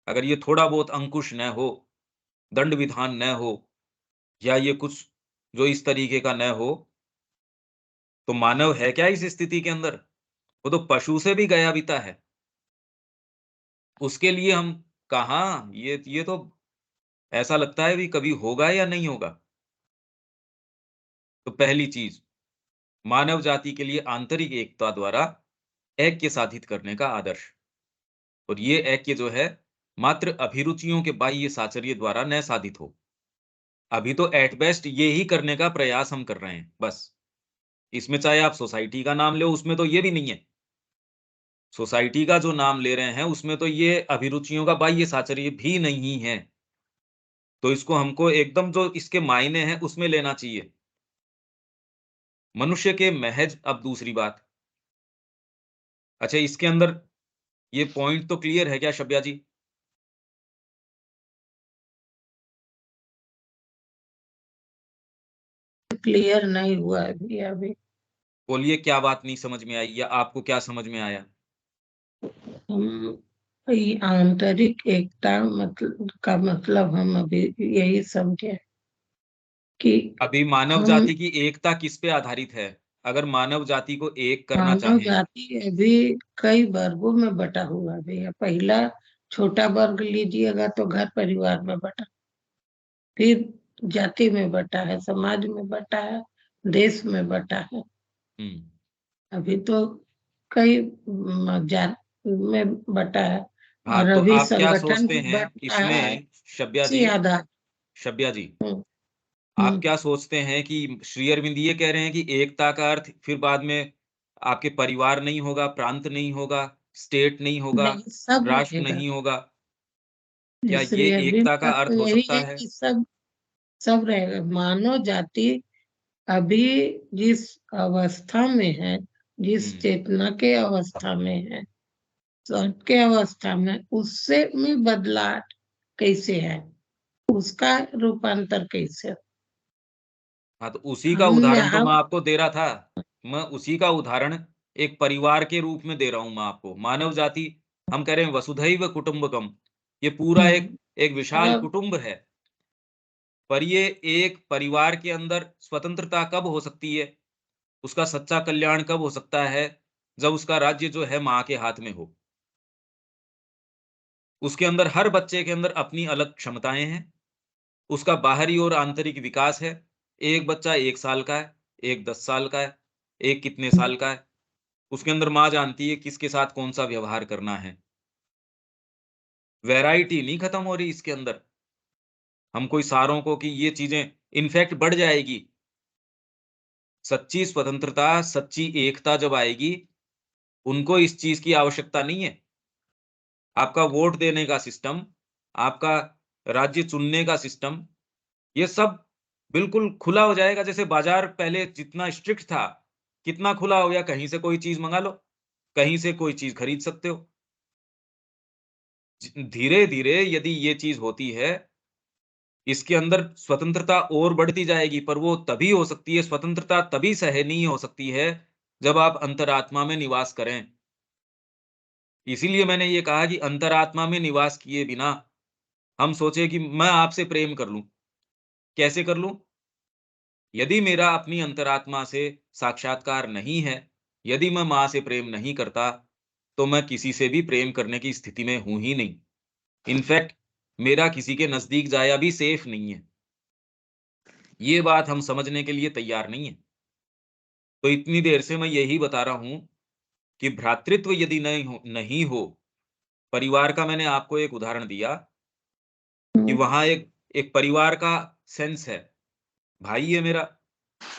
Speaker 1: अगर ये थोड़ा बहुत अंकुश न हो, दंड विधान न हो या ये कुछ जो इस तरीके का न हो, तो मानव है क्या इस स्थिति के अंदर? वो तो पशु से भी गया बीता है। उसके लिए हम कहाँ ये तो ऐसा लगता है भी कभी होगा या नहीं होगा। तो पहली चीज़, मानव जाति के लिए आंतरिक एकता द्वारा ऐक्य साधित करने का आदर्श और ये ऐक्य जो है मात्र अभिरुचियों के बाह्य साचर्य द्वारा न साधित हो। अभी तो एट बेस्ट ये ही करने का प्रयास हम कर रहे हैं, बस। इसमें चाहे आप सोसाइटी का नाम लो, उसमें तो ये भी नहीं है। सोसाइटी का जो नाम ले रहे हैं, उसमें तो ये अभिरुचियों का बाह्य साचर्य भी नहीं है। तो इसको हमको एकदम जो इसके मायने हैं, उसमें लेना चाहिए। मनुष्य के महज़ अब दूसरी बात, अच्छा इसके अंदर ये पॉइंट तो क्लियर है क्या शब्या जी?
Speaker 3: क्लियर नहीं हुआ अभी अभी।
Speaker 1: बोलिए क्या बात नहीं समझ में आई या आपको क्या समझ में आया?
Speaker 3: हम ये आंतरिक एकता मतलब का मतलब हम अभी यही समझे कि
Speaker 1: अभी मानव
Speaker 3: हम
Speaker 1: जाति की एकता किस पे आधारित है? अगर मानव जाति को एक करना
Speaker 3: मानव
Speaker 1: चाहें,
Speaker 3: जाति अभी कई वर्गों में बटा हुआ भी है। पहला छोटा वर्ग लीजिएगा तो घर परिवार में बटा, फिर जाति में बटा है, समाज में बटा है, देश में बटा है।
Speaker 1: हुँ।
Speaker 3: अभी तो कई जात में बटा है
Speaker 1: हाँ,
Speaker 3: और
Speaker 1: तो
Speaker 3: अभी
Speaker 1: आप क्या
Speaker 3: संगठन
Speaker 1: सोचते
Speaker 3: भी
Speaker 1: हैं
Speaker 3: बढ़ रहा है
Speaker 1: इसमें
Speaker 3: इसी आधार।
Speaker 1: शब्या जी,
Speaker 3: हम्म,
Speaker 1: आप
Speaker 3: हम्म,
Speaker 1: क्या सोचते हैं कि श्री अरविंद ये कह रहे हैं कि एकता का अर्थ फिर बाद में आपके परिवार नहीं होगा, प्रांत नहीं होगा, स्टेट नहीं होगा,
Speaker 3: नहीं सब
Speaker 1: राष्ट्र
Speaker 3: रहेगा।
Speaker 1: नहीं होगा? क्या ये
Speaker 3: श्री अरविंद
Speaker 1: एकता का
Speaker 3: का तो
Speaker 1: अर्थ हो
Speaker 3: यही
Speaker 1: सकता
Speaker 3: है
Speaker 1: है?
Speaker 3: कि सब सब रहेगा। मानव जाति अभी जिस अवस्था में है, जिस
Speaker 1: हुँ।
Speaker 3: चेतना के अवस्था में है, सत के अवस्था में, उससे में बदलाव कैसे है, उसका रूपांतर कैसे।
Speaker 1: हाँ, तो उसी का
Speaker 3: हम
Speaker 1: उदाहरण तो
Speaker 3: यहाँ
Speaker 1: मैं आपको दे रहा था। मैं उसी का उदाहरण एक परिवार के रूप में दे रहा हूँ मैं आपको। मानव जाति हम कह रहे हैं वसुधैव कुटुम्बकम, ये पूरा एक एक विशाल
Speaker 3: मतलब
Speaker 1: कुटुंब है। पर ये एक परिवार के अंदर स्वतंत्रता कब हो सकती है? उसका सच्चा कल्याण कब हो सकता है? जब उसका राज्य जो है माँ के हाथ में हो। उसके अंदर हर बच्चे के अंदर अपनी अलग क्षमताएँ हैं। उसका बाहरी और आंतरिक विकास है। एक बच्चा 1 साल का है, एक 10 साल का है, एक कितने साल का है। उसके अंदर माँ जानती है किसके साथ कौन-सा व्यवहार करना है। वैरायटी नहीं खत्म हो रही इसके अंदर। हम कोई सारों को कि ये चीज़ें इनफैक्ट बढ़ जाएगी। सच्ची स्वतंत्रता, सच्ची एकता जब आएगी, उनको इस चीज़ की आवश्यकता नहीं है। आपका वोट देने का सिस्टम, आपका राज्य चुनने का सिस्टम, ये सब बिल्कुल खुला हो जाएगा। जैसे बाज़ार पहले जितना स्ट्रिक्ट था, कितना खुला हो गया, कहीं से कोई चीज़ मँगा लो, कहीं से कोई चीज़ खरीद सकते हो। धीरे-धीरे यदि ये चीज़ होती है, इसके अंदर स्वतंत्रता और बढ़ती जाएगी, पर वो तभी हो सकती है, स्वतंत्रता तभी सहनीय हो सकती है, जब आप अंतरात्मा में निवास करें। इसीलिए मैंने ये कहा कि अंतरात्मा में निवास किए बिना हम सोचे कि मैं आपसे प्रेम कर लूँ। कैसे कर लूँ? यदि मेरा अपनी अंतरात्मा से साक्षात्कार नहीं है, यदि मैं माँ से प्रेम नहीं करता, तो मैं किसी से भी प्रेम करने की स्थिति में हूँ ही नहीं। इनफैक्ट मेरा किसी के नज़दीक जाया भी सेफ नहीं है। ये बात हम समझने के लिए तैयार नहीं हैं। तो इतनी देर से मैं यही बता रहा हूँ कि भ्रातृत्व यदि नहीं हो, परिवार का मैंने आपको एक उदाहरण दिया कि
Speaker 3: हम्म,
Speaker 1: वहाँ एक एक परिवार का सेंस है। भाई है मेरा,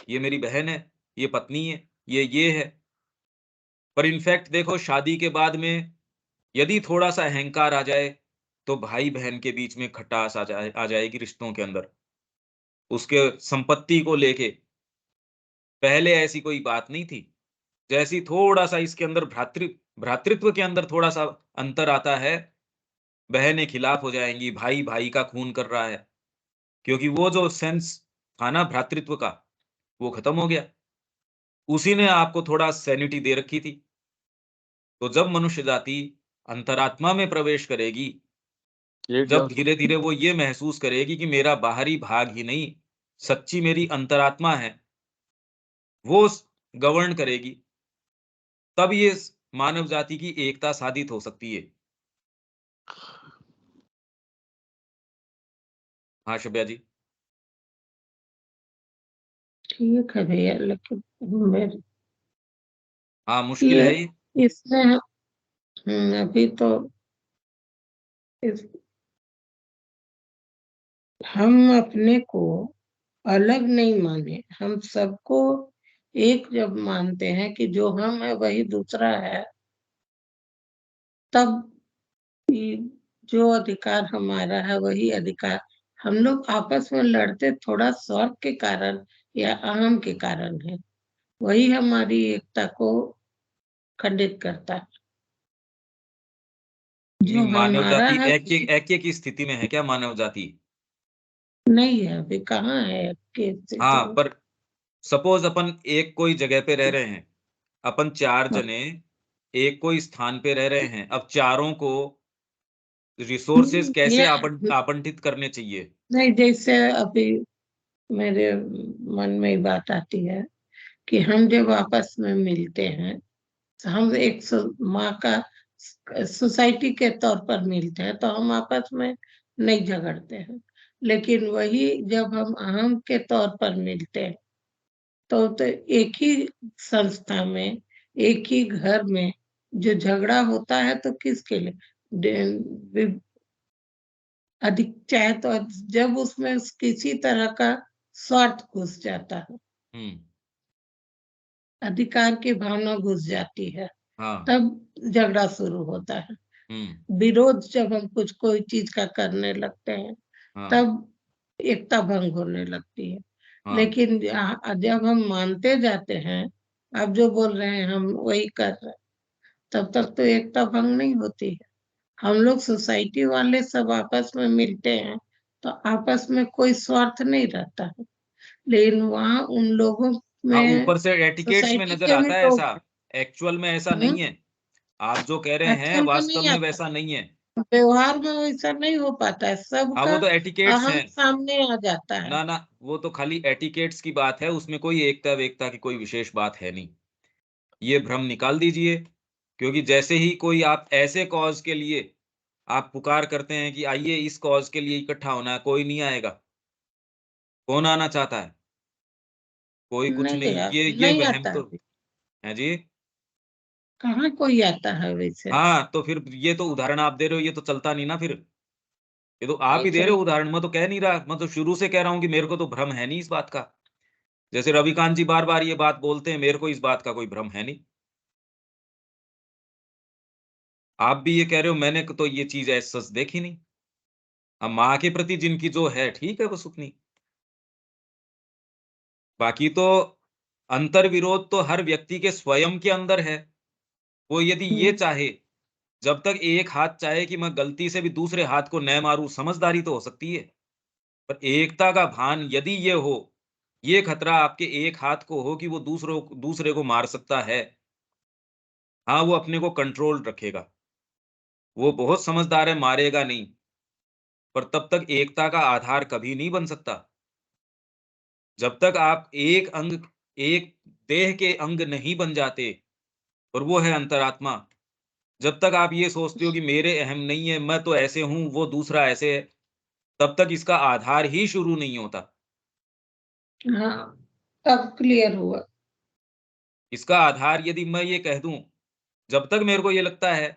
Speaker 1: ये मेरी बहन है, ये पत्नी है, ये है। पर इनफैक्ट देखो शादी के बाद में यदि थोड़ा-सा अहंकार आ जाए, तो भाई-बहन के बीच में खटास आ जाएगी रिश्तों के अंदर। उसके संपत्ति को लेके, पहले ऐसी कोई बात नहीं थी। जैसे ही थोड़ा-सा इसके अंदर भ्रातृत्व के अंदर थोड़ा-सा अंतर आता है, बहनें खिलाफ हो जाएँगी, भाई भाई का खून कर रहा है। क्योंकि वो जो सेंस था ना भ्रातृत्व का, वो खत्म हो गया। उसी ने आपको थोड़ा सैनिटी दे रखी थी। तो जब मनुष्य जाति अंतरात्मा में प्रवेश करेगी,
Speaker 2: लेट
Speaker 1: जब
Speaker 2: जाओ तुम।
Speaker 1: धीरे-धीरे वो ये महसूस करेगी कि मेरा बाहरी भाग ही नहीं, सच्ची मेरी अंतरात्मा है, वो गवर्न करेगी, तब ये मानव जाति की एकता साधित हो सकती है। हाँ, शुभ्या जी।
Speaker 3: ठीक है भैया, लेकिन मेरे
Speaker 1: हाँ, मुश्किल
Speaker 3: ये
Speaker 1: है ये।
Speaker 3: इसमें अभी तो इस, हम अपने को अलग नहीं माने, हम सबको एक जब मानते हैं कि जो हम है वही दूसरा है, तब ये जो अधिकार हमारा है वही अधिकार। हम लोग आपस में लड़ते थोड़ा स्वार्थ के कारण या अहम के कारण है, वही हमारी एकता को खंडित करता है।
Speaker 1: नहीं,
Speaker 3: जो
Speaker 1: मानव
Speaker 3: हमारा
Speaker 1: जाति
Speaker 3: है
Speaker 1: ऐक्य ऐक्य की स्थिति में है क्या मानव जाति?
Speaker 3: नहीं है, अभी कहाँ है के स्थिति
Speaker 1: हाँ,
Speaker 3: में।
Speaker 1: पर सपोज़ अपन एक कोई जगह पे रह रहे हैं, अपन 4
Speaker 3: हाँ,
Speaker 1: जने एक कोई स्थान पे रह रहे हैं, अब चारों को रिसोर्सेज़ कैसे
Speaker 3: ये
Speaker 1: आवंटित करने चाहिए?
Speaker 3: नहीं, जैसे अभी मेरे मन में ही बात आती है कि हम जब आपस में मिलते हैं, तो हम एक माँ का सोसाइटी के तौर पर मिलते हैं, तो हम आपस में नहीं झगड़ते हैं। लेकिन वही जब हम अहम के तौर पर मिलते हैं, तो एक ही संस्था में, एक ही घर में जो झगड़ा होता है तो किसके लिए? अधिक चाहे तो जब उसमें किसी तरह का स्वार्थ घुस जाता है,
Speaker 1: हुँ,
Speaker 3: अधिकार की भावना घुस जाती है,
Speaker 1: हाँ,
Speaker 3: तब झगड़ा शुरू होता है।
Speaker 1: हुँ,
Speaker 3: विरोध जब हम कुछ कोई चीज का करने लगते हैं,
Speaker 1: हाँ,
Speaker 3: तब एकता भंग होने लगती है।
Speaker 1: हाँ,
Speaker 3: लेकिन जब हम मानते जाते हैं, आप जो बोल रहे हैं हम वही कर रहे हैं, तब तक तो एकता भंग नहीं होती है। हम लोग सोसाइटी वाले सब आपस में मिलते हैं, तो आपस में कोई स्वार्थ नहीं रहता है। लेकिन वहाँ उन लोगों
Speaker 1: हाँ,
Speaker 3: में
Speaker 1: ऊपर से एटिकेट्स में
Speaker 3: सोसाइटी
Speaker 1: नज़र
Speaker 3: के भी
Speaker 1: आता है
Speaker 3: लोग
Speaker 1: ऐसा, एक्चुअल में ऐसा
Speaker 3: हैं,
Speaker 1: नहीं है। आप जो कह रहे हैं
Speaker 3: एक्चुअल में
Speaker 1: वास्तव
Speaker 3: नहीं
Speaker 1: में
Speaker 3: आता,
Speaker 1: वैसा नहीं है।
Speaker 3: व्यवहार में वैसा नहीं हो पाता है,
Speaker 1: हाँ,
Speaker 3: सबका
Speaker 1: वो तो एटिकेट्स
Speaker 3: अहम
Speaker 1: हैं।
Speaker 3: सामने आ जाता है।
Speaker 1: ना, ना, वो तो खाली एटिकेट्स की बात है, उसमें कोई एकता-वेकता की कोई विशेष बात है नहीं। ये भ्रम निकाल दीजिए, क्योंकि जैसे ही कोई आप ऐसे कॉज़ के लिए आप पुकार करते हैं कि आइए इस कॉज़ के लिए इकट्ठा होना है, कोई नहीं आएगा। कौन आना चाहता है? कोई कुछ
Speaker 3: नहीं
Speaker 1: नहीं।
Speaker 3: यार,
Speaker 1: ये
Speaker 3: नहीं
Speaker 1: वहम
Speaker 3: आता
Speaker 1: तो
Speaker 3: अभी,
Speaker 1: हैं जी?
Speaker 3: कहाँ कोई आता है वैसे,
Speaker 1: हाँ, तो फिर ये तो उदाहरण आप दे रहे हो, ये तो चलता नहीं ना फिर। ये तो आप
Speaker 3: नहीं
Speaker 1: ही दे रहे हो
Speaker 3: चलता।
Speaker 1: उदाहरण, मैं तो कह नहीं रहा। मैं तो शुरू से कह रहा हूँ कि मेरे को तो भ्रम है नहीं इस बात का। जैसे रविकांत जी बार-बार ये बात बोलते हैं, मेरे को इस बात का कोई भ्रम है नहीं। आप भी ये कह रहे हो, मैंने तो ये चीज़ एज़ सच देखी नहीं। अब माँ के प्रति जिनकी जो है, ठीक है वो सुखनी। बाकी तो अंतर्विरोध तो हर व्यक्ति के स्वयं के अंदर है। वो यदि ये चाहे, जब तक एक हाथ चाहे कि मैं गलती से भी दूसरे हाथ को न मारूँ, समझदारी तो हो सकती है। पर एकता का भान यदि ये हो, ये खतरा आपके एक हाथ को हो कि वो दूसरे को मार सकता है, हाँ, वो अपने को कंट्रोल रखेगा। वो बहुत समझदार है, मारेगा नहीं, पर तब तक एकता का आधार कभी नहीं बन सकता। जब तक आप एक देह के अंग नहीं बन जाते और वो है अंतरात्मा, जब तक आप ये सोचते हो कि मेरे अहम नहीं है, मैं तो ऐसे हूँ, वो दूसरा ऐसे है, तब तक इसका आधार ही शुरू नहीं होता।
Speaker 3: हाँ, अब क्लियर हुआ।
Speaker 1: इसका आधार यदि मैं ये कह दूँ, जब तक मेरे को ये लगता है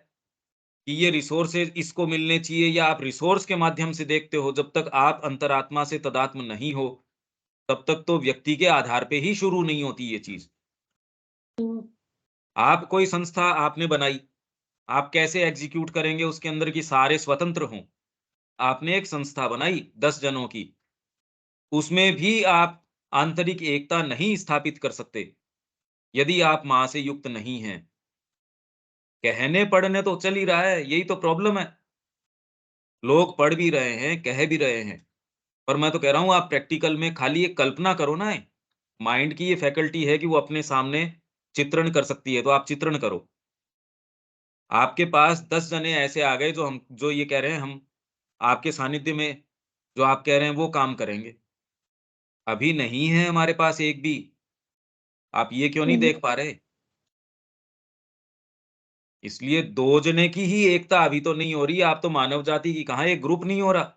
Speaker 1: कि ये रिसोर्सेज़ इसको मिलने चाहिए या आप रिसोर्स के माध्यम से देखते हो, जब तक आप अंतरात्मा से तादात्म्य नहीं हो, तब तक तो व्यक्ति के आधार पे ही शुरू नहीं होती ये चीज़।
Speaker 3: हुँ,
Speaker 1: आप कोई संस्था आपने बनाई, आप कैसे एग्ज़ीक्यूट करेंगे उसके अंदर कि सारे स्वतंत्र हों। आपने एक संस्था बनाई 10 जनों की, उसमें भी आप आंतरिक एकता नहीं स्थापित कर सकते, यदि आप माँ से युक्त नहीं हैं। कहने पढ़ने तो चल ही रहा है, यही तो प्रॉब्लम है। लोग पढ़ भी रहे हैं, कह भी रहे हैं, पर मैं तो कह रहा हूँ आप प्रैक्टिकल में खाली एक कल्पना करो ना। माइंड की ये फैकल्टी है कि वो अपने सामने चित्रण कर सकती है, तो आप चित्रण करो। आपके पास 10 जने ऐसे आ गए जो ये कह रहे हैं हम आपके सानिध्य में जो आप कह रहे हैं वो काम करेंगे। अभी नहीं है हमारे पास एक भी। आप ये क्यों नहीं
Speaker 3: हुँ,
Speaker 1: देख पा रहे? इसलिए 2 जने की ही एकता अभी तो नहीं हो रही, आप तो मानव जाति की कहाँ एक ग्रुप नहीं हो रहा।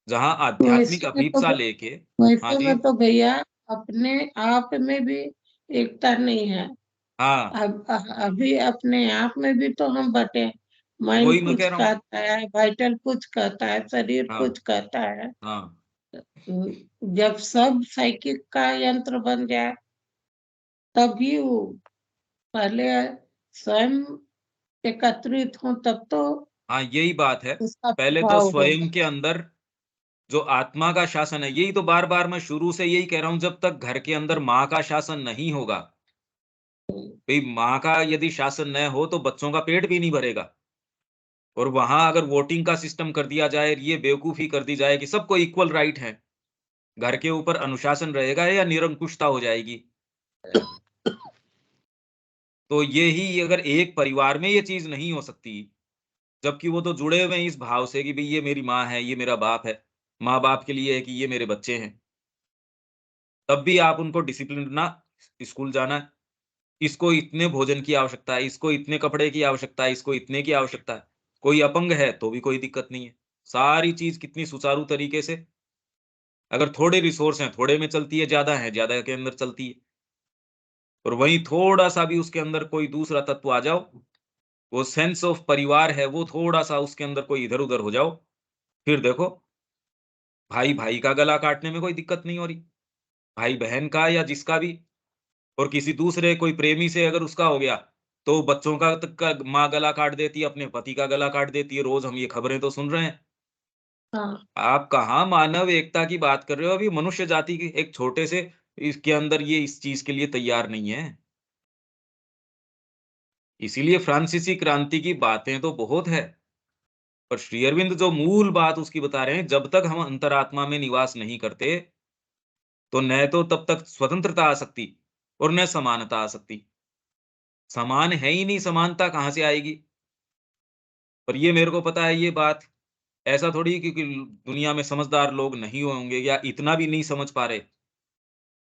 Speaker 1: जहाँ आध्यात्मिक
Speaker 3: वैसे में तो
Speaker 1: अभिप्सा
Speaker 3: भ
Speaker 1: लेके हाँ
Speaker 3: वैसे
Speaker 1: जी,
Speaker 3: में तो भैया अपने आप में भी एकता नहीं है।
Speaker 1: हाँ,
Speaker 3: अभी अपने आप में भी तो हम बँटे हैं।
Speaker 1: वही
Speaker 3: माइंड
Speaker 1: मैं
Speaker 3: कुछ
Speaker 1: कह रहा हूँ।
Speaker 3: कहता है, वाइटल कुछ कहता है, शरीर
Speaker 1: हाँ,
Speaker 3: कुछ कहता है।
Speaker 1: हाँ,
Speaker 3: जब सब साइकिक का यंत्र बन जाए, तभी वो पहले स्वयं एकत्रित हों तब तो
Speaker 1: हाँ, यही बात है।
Speaker 3: उसका
Speaker 1: पहले तो
Speaker 3: प्रभाव
Speaker 1: स्वयं
Speaker 3: होगा।
Speaker 1: के अंदर जो आत्मा का शासन है, यही तो बार-बार मैं शुरू से यही कह रहा हूँ, जब तक घर के अंदर माँ का शासन नहीं होगा, भई माँ का यदि शासन न हो तो बच्चों का पेट भी नहीं भरेगा। और वहाँ अगर वोटिंग का सिस्टम कर दिया जाए, ये बेवकूफ़ी कर दी जाए कि सबको इक्वल राइट है, घर के ऊपर अनुशासन रहेगा या निरंकुशता हो जाएगी। तो ये ही अगर एक परिवार में ये चीज़ नहीं हो सकती, जबकि वो तो जुड़े हुए हैं इस भाव से कि भई ये मेरी माँ है, ये मेरा बाप है। माँ-बाप के लिए है कि ये मेरे बच्चे हैं। तब भी आप उनको डिसिप्लिन ना स्कूल जाना है, इसको इतने भोजन की आवश्यकता है, इसको इतने कपड़े की आवश्यकता है, इसको इतने की आवश्यकता है। कोई अपंग है तो भी कोई दिक्कत नहीं है। सारी चीज़ कितनी सुचारू तरीके से अगर थोड़े रिसोर्स हैं, थोड़े में चलती है, ज़्यादा है, ज़्यादा के अंदर चलती है। और वहीं थोड़ा-सा भी उसके अंदर कोई दूसरा तत्व आ जाओ, वो सेंस ऑफ परिवार है, वो थोड़ा-सा उसके अंदर कोई इधर-उधर हो जाओ, फिर देखो भाई-भाई का गला काटने में कोई दिक्कत नहीं हो रही। भाई-बहन का या जिसका भी और किसी दूसरे कोई प्रेमी से अगर उसका हो गया, तो बच्चों का माँ गला काट देती है, अपने पति का गला काट देती है, रोज़ हम ये खबरें तो सुन रहे हैं।
Speaker 3: हाँ,
Speaker 1: आप कहाँ मानव एकता की बात कर रहे हो? अभी मनुष्य जाति के एक छोटे से इसके अंदर ये इस चीज़ के लिए तैयार नहीं है। इसीलिए फ्रांसीसी क्रांति की बातें तो बहुत है, पर श्री अरविंद जो मूल बात उसकी बता रहे हैं, जब तक हम अंतरात्मा में निवास नहीं करते, तो न तो तब तक स्वतंत्रता आ सकती और न समानता आ सकती। समान है ही नहीं, समानता कहाँ से आएगी? पर ये मेरे को पता है ये बात, ऐसा थोड़ी क्योंकि दुनिया में समझदार लोग नहीं होंगे या इतना भी नहीं समझ पा रहे,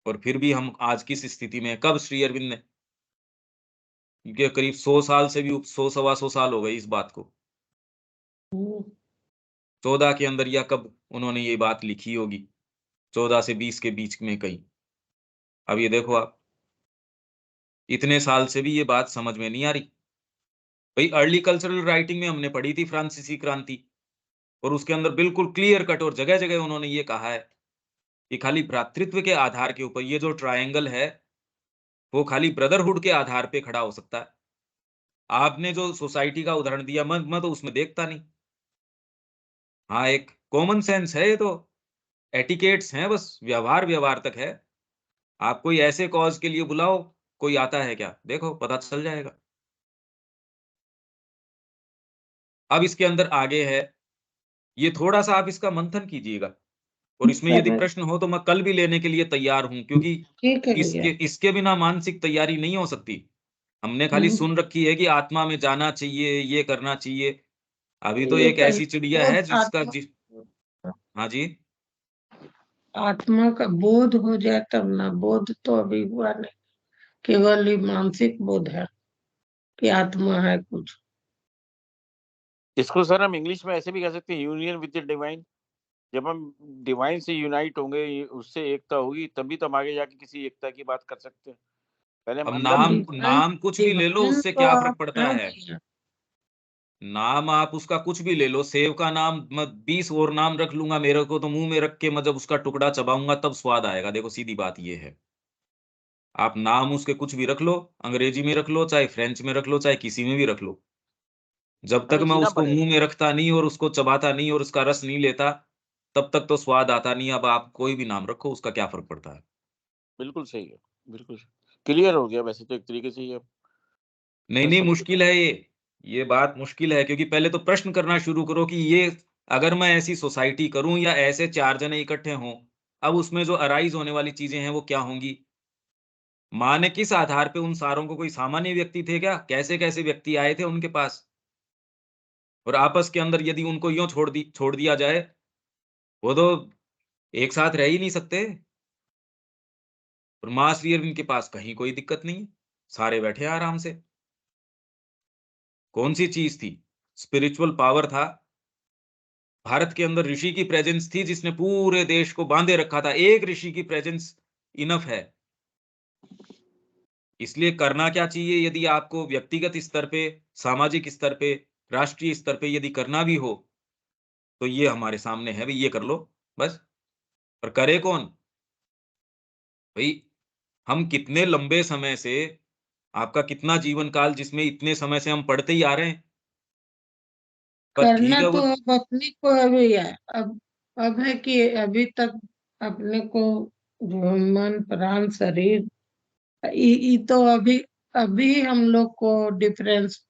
Speaker 1: और फिर भी हम आज किस स्थिति में हैं। कब श्री अरविंद ने ये करीब 100 साल से भी 100 सवा 100 साल हो गए इस बात को।
Speaker 3: हुँ,
Speaker 1: 14 के अंदर या कब उन्होंने ये बात लिखी होगी, 14 से 20 के बीच में कहीं। अब ये देखो आप, इतने साल से भी ये बात समझ में नहीं आ रही। भई अर्ली कल्चरल राइटिंग में हमने पढ़ी थी फ्रांसीसी क्रांति और उसके अंदर बिल्कुल क्लियर कट और जगह-जगह उन्होंने ये कहा है ये खाली भ्रातृत्व के आधार के ऊपर, ये जो ट्रायंगल है, वो खाली ब्रदरहुड के आधार पे खड़ा हो सकता है। आपने जो सोसाइटी का उदाहरण दिया, मैं तो उसमें देखता नहीं। हाँ, एक कॉमन सेंस है ये तो, एटिकेट्स हैं बस, व्यवहार तक है। आप कोई ऐसे कॉज़ के लिए बुलाओ, कोई आता है क्या? देखो पता चल जाएगा। अब इसके अंदर आगे है, ये थोड़ा-सा आप इसका मंथन कीजिएगा और इसमें यदि
Speaker 3: कर
Speaker 1: प्रश्न हो तो मैं कल भी लेने के लिए तैयार हूँ, क्योंकि
Speaker 3: ठीक है
Speaker 1: इसके
Speaker 3: भैया।
Speaker 1: इसके बिना मानसिक तैयारी नहीं हो सकती। हमने खाली
Speaker 3: हम्म,
Speaker 1: सुन रखी है कि आत्मा में जाना चाहिए, ये करना चाहिए। अभी तो
Speaker 3: ये
Speaker 1: एक
Speaker 3: पहले
Speaker 1: ऐसी चिड़िया
Speaker 3: बोध
Speaker 1: है जिसका
Speaker 3: आत्मा
Speaker 1: हाँ जी,
Speaker 3: आत्मा का बोध हो जाए तब ना, बोध तो अभी हुआ नहीं, केवल ये मानसिक बोध है कि आत्मा है कुछ।
Speaker 2: इसको सर हम इंग्लिश में ऐसे भी कह सकते हैं, यूनियन विद द डिवाइन। जब हम डिवाइन से यूनाइट होंगे, उससे एकता होगी, तभी तो हम आगे जाके किसी एकता की बात कर सकते हैं। पहले हम
Speaker 1: अब
Speaker 2: अंदर
Speaker 1: नाम
Speaker 2: से
Speaker 3: डिवाइन
Speaker 1: नाम कुछ भी ले लो,
Speaker 3: डिवाइन
Speaker 1: उससे
Speaker 3: तो
Speaker 1: क्या
Speaker 3: आप
Speaker 1: फ़र्क पड़ता
Speaker 3: हैं
Speaker 1: है?
Speaker 3: भैया।
Speaker 1: नाम आप उसका कुछ भी ले लो, सेव का नाम मैं 20 और नाम रख लूँगा, मेरे को तो मुँह में रख के मैं जब उसका टुकड़ा चबाऊँगा तब स्वाद आएगा। देखो सीधी बात ये है। आप नाम उसके कुछ भी रख लो, अंग्रेजी में रख लो, चाहे फ्रेंच में रख लो, चाहे किसी में भी रख लो। जब तक
Speaker 2: हमें
Speaker 1: मैं
Speaker 2: जीना
Speaker 1: उसको
Speaker 2: पड़ेगा।
Speaker 1: मुँह में रखता नहीं और उसको चबाता नहीं और उसका रस नहीं लेता, तब तक तो स्वाद आता नहीं। अब आप कोई भी नाम रखो, उसका क्या फ़र्क पड़ता है?
Speaker 2: बिल्कुल सही है, बिल्कुल क्लियर हो गया वैसे तो एक तरीके से ये।
Speaker 1: नहीं,
Speaker 2: मैं
Speaker 1: नहीं,
Speaker 2: समझ
Speaker 1: मुश्किल है ये। ये बात मुश्किल है, क्योंकि पहले तो प्रश्न करना शुरू करो कि ये अगर मैं ऐसी सोसाइटी करूँ या ऐसे 4 जने इकट्ठे हों, अब उसमें जो अराइज़ होने वाली चीज़ें हैं, वो क्या होंगी? माँ ने किस आधार पे उन सारों को, कोई सामान्य व्यक्ति थे क्या? कैसे-कैसे व्यक्ति आए थे उनके पास? और आपस के अंदर यदि उनको यूँ छोड़ दिया जाए, वो तो एक साथ रह ही नहीं सकते। और मास रियरिंग के पास कहीं कोई दिक्कत नहीं है, सारे बैठे हैं आराम से। कौन-सी चीज़ थी? स्पिरिचुअल पावर था। भारत के अंदर ऋषि की प्रेजेंस थी जिसने पूरे देश को बाँधे रखा था। एक ऋषि की प्रेजेंस इनफ है। इसलिए करना क्या चाहिए, यदि आपको व्यक्तिगत स्तर पे, सामाजिक स्तर पे, राष्ट्रीय स्तर पे यदि करना भी हो, तो ये हमारे सामने है, भई ये कर लो, बस। और करे कौन? भई हम कितने लंबे समय से, आपका कितना जीवन काल जिसमें इतने समय से हम पढ़ते ही आ रहे हैं। पर ठीक
Speaker 3: करना
Speaker 1: है
Speaker 3: तो
Speaker 1: वो
Speaker 3: अब अपने को अभी है। अब है कि अभी तक अपने को जो है मन प्राण शरीर, ये तो अभी अभी हम लोग को डिफरेंस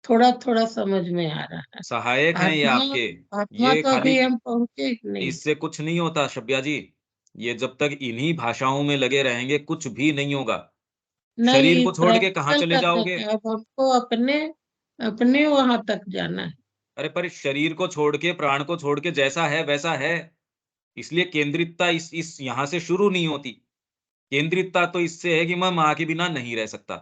Speaker 3: थोड़ा थोड़ा समझ में आ रहा है।
Speaker 1: सहायक हैं ये
Speaker 3: आत्मा
Speaker 1: आपके।
Speaker 3: आत्मा
Speaker 1: ये
Speaker 3: तो
Speaker 1: खाली
Speaker 3: अभी हम पहुंचे ही नहीं।
Speaker 1: इससे कुछ नहीं होता शब्या जी। ये जब तक इन्हीं भाषाओं में लगे रहेंगे, कुछ भी नहीं होगा। शरीर
Speaker 3: नहीं,
Speaker 1: को छोड़ के कहाँ
Speaker 3: प्रैक्टिकल
Speaker 1: चले
Speaker 3: करने
Speaker 1: जाओगे?
Speaker 3: का अब हमको अपने अपने वहां तक जाना है।
Speaker 1: अरे पर शरीर को छोड़ के, प्राण को छोड़ के जैसा है वैसा है। इसलिए केंद्रितता इस यहाँ से शुरू नहीं होती। केंद्रितता तो इससे है कि मैं माँ के बिना नहीं रह सकता।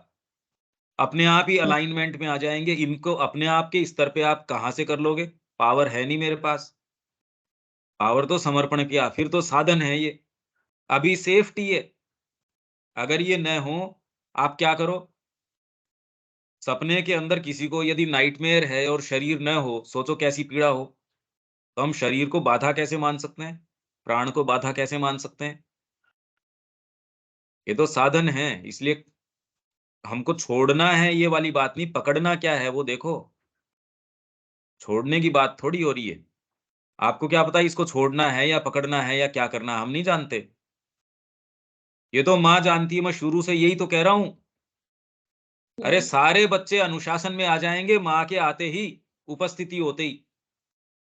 Speaker 1: अपने आप ही अलाइनमेंट में आ जाएँगे। इनको अपने आप के स्तर पे आप कहाँ से कर लोगे? पावर है नहीं मेरे पास। पावर तो समर्पण किया, फिर तो साधन है ये। अभी सेफ्टी है। अगर ये न हो, आप क्या करो? सपने के अंदर किसी को यदि नाइटमेयर है और शरीर न हो, सोचो कैसी पीड़ा हो। तो हम शरीर को बाधा कैसे मान सकते हैं? प्राण को बाधा कैसे मान सकते हैं? ये तो साधन है, इसलिए हमको छोड़ना है ये वाली बात नहीं, पकड़ना क्या है वो देखो। छोड़ने की बात थोड़ी हो रही है। आपको क्या पता इसको छोड़ना है या पकड़ना है या क्या करना है, हम नहीं जानते। ये तो माँ जानती है, मैं शुरू से यही तो कह रहा हूँ। अरे सारे बच्चे अनुशासन में आ जाएँगे माँ के आते ही, उपस्थिति होते ही।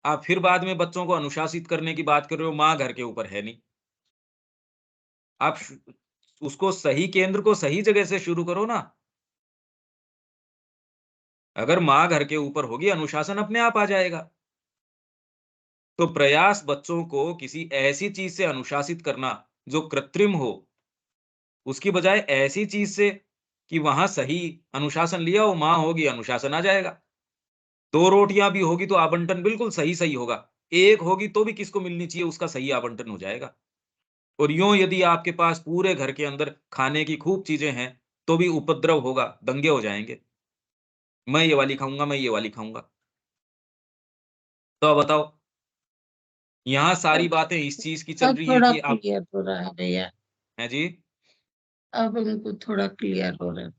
Speaker 1: आप फिर बाद में बच्चों को अनुशासित करने की बात कर रहे हो, माँ घर के ऊपर है नहीं। आप श उसको सही केंद्र को सही जगह से शुरू करो ना। अगर माँ घर के ऊपर होगी, अनुशासन अपने आप आ जाएगा। तो प्रयास बच्चों को किसी ऐसी चीज़ से अनुशासित करना, जो कृत्रिम हो, उसकी बजाय ऐसी चीज़ से कि वहाँ सही अनुशासन लिया हो, माँ होगी, अनुशासन आ जाएगा। 2 रोटियाँ भी होगी तो आवंटन बिल्कुल सही-सही होगा। 1 होगी तो भी किसको मिलनी चाहिए, उसका सही आवंटन हो जाएगा। और यूँ यदि आपके पास पूरे घर के अंदर खाने की खूब चीज़ें हैं, तो भी उपद्रव होगा, दंगे हो जाएँगे। मैं ये वाली खाऊँगा, मैं ये वाली खाऊँगा। तो अब बताओ, यहाँ सारी
Speaker 3: अब
Speaker 1: बातें इस चीज की चल
Speaker 3: अब
Speaker 1: रही है
Speaker 3: थोड़ा
Speaker 1: कि आप
Speaker 3: क्लियर हो रहा है भैया,
Speaker 1: हैं जी,
Speaker 3: अब हमको थोड़ा क्लियर हो रहा है।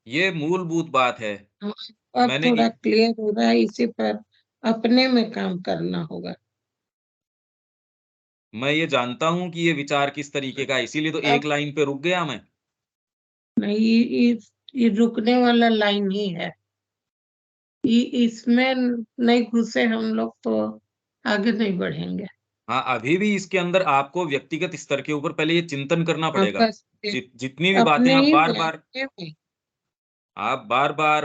Speaker 1: ये मूलभूत बात है।
Speaker 3: हाँ, अब
Speaker 1: मैंने
Speaker 3: थोड़ा क्लियर हो रहा है, इसी पर अपने में काम करना होगा।
Speaker 1: मैं ये जानता हूँ कि ये विचार किस तरीके का है, इसीलिए तो
Speaker 3: अब
Speaker 1: एक लाइन पे रुक गया मैं।
Speaker 3: नहीं, ये रुकने वाला लाइन ही है। इसमें नहीं घुसे हम लोग तो आगे नहीं बढ़ेंगे।
Speaker 1: हाँ, अभी भी इसके अंदर आपको व्यक्तिगत स्तर के ऊपर पहले ये चिंतन करना
Speaker 3: हाँ,
Speaker 1: पड़ेगा।
Speaker 3: बस
Speaker 1: जितनी भी बातें
Speaker 3: अपने
Speaker 1: आप
Speaker 3: ही में
Speaker 1: बार-बार
Speaker 3: अपने में।
Speaker 1: आप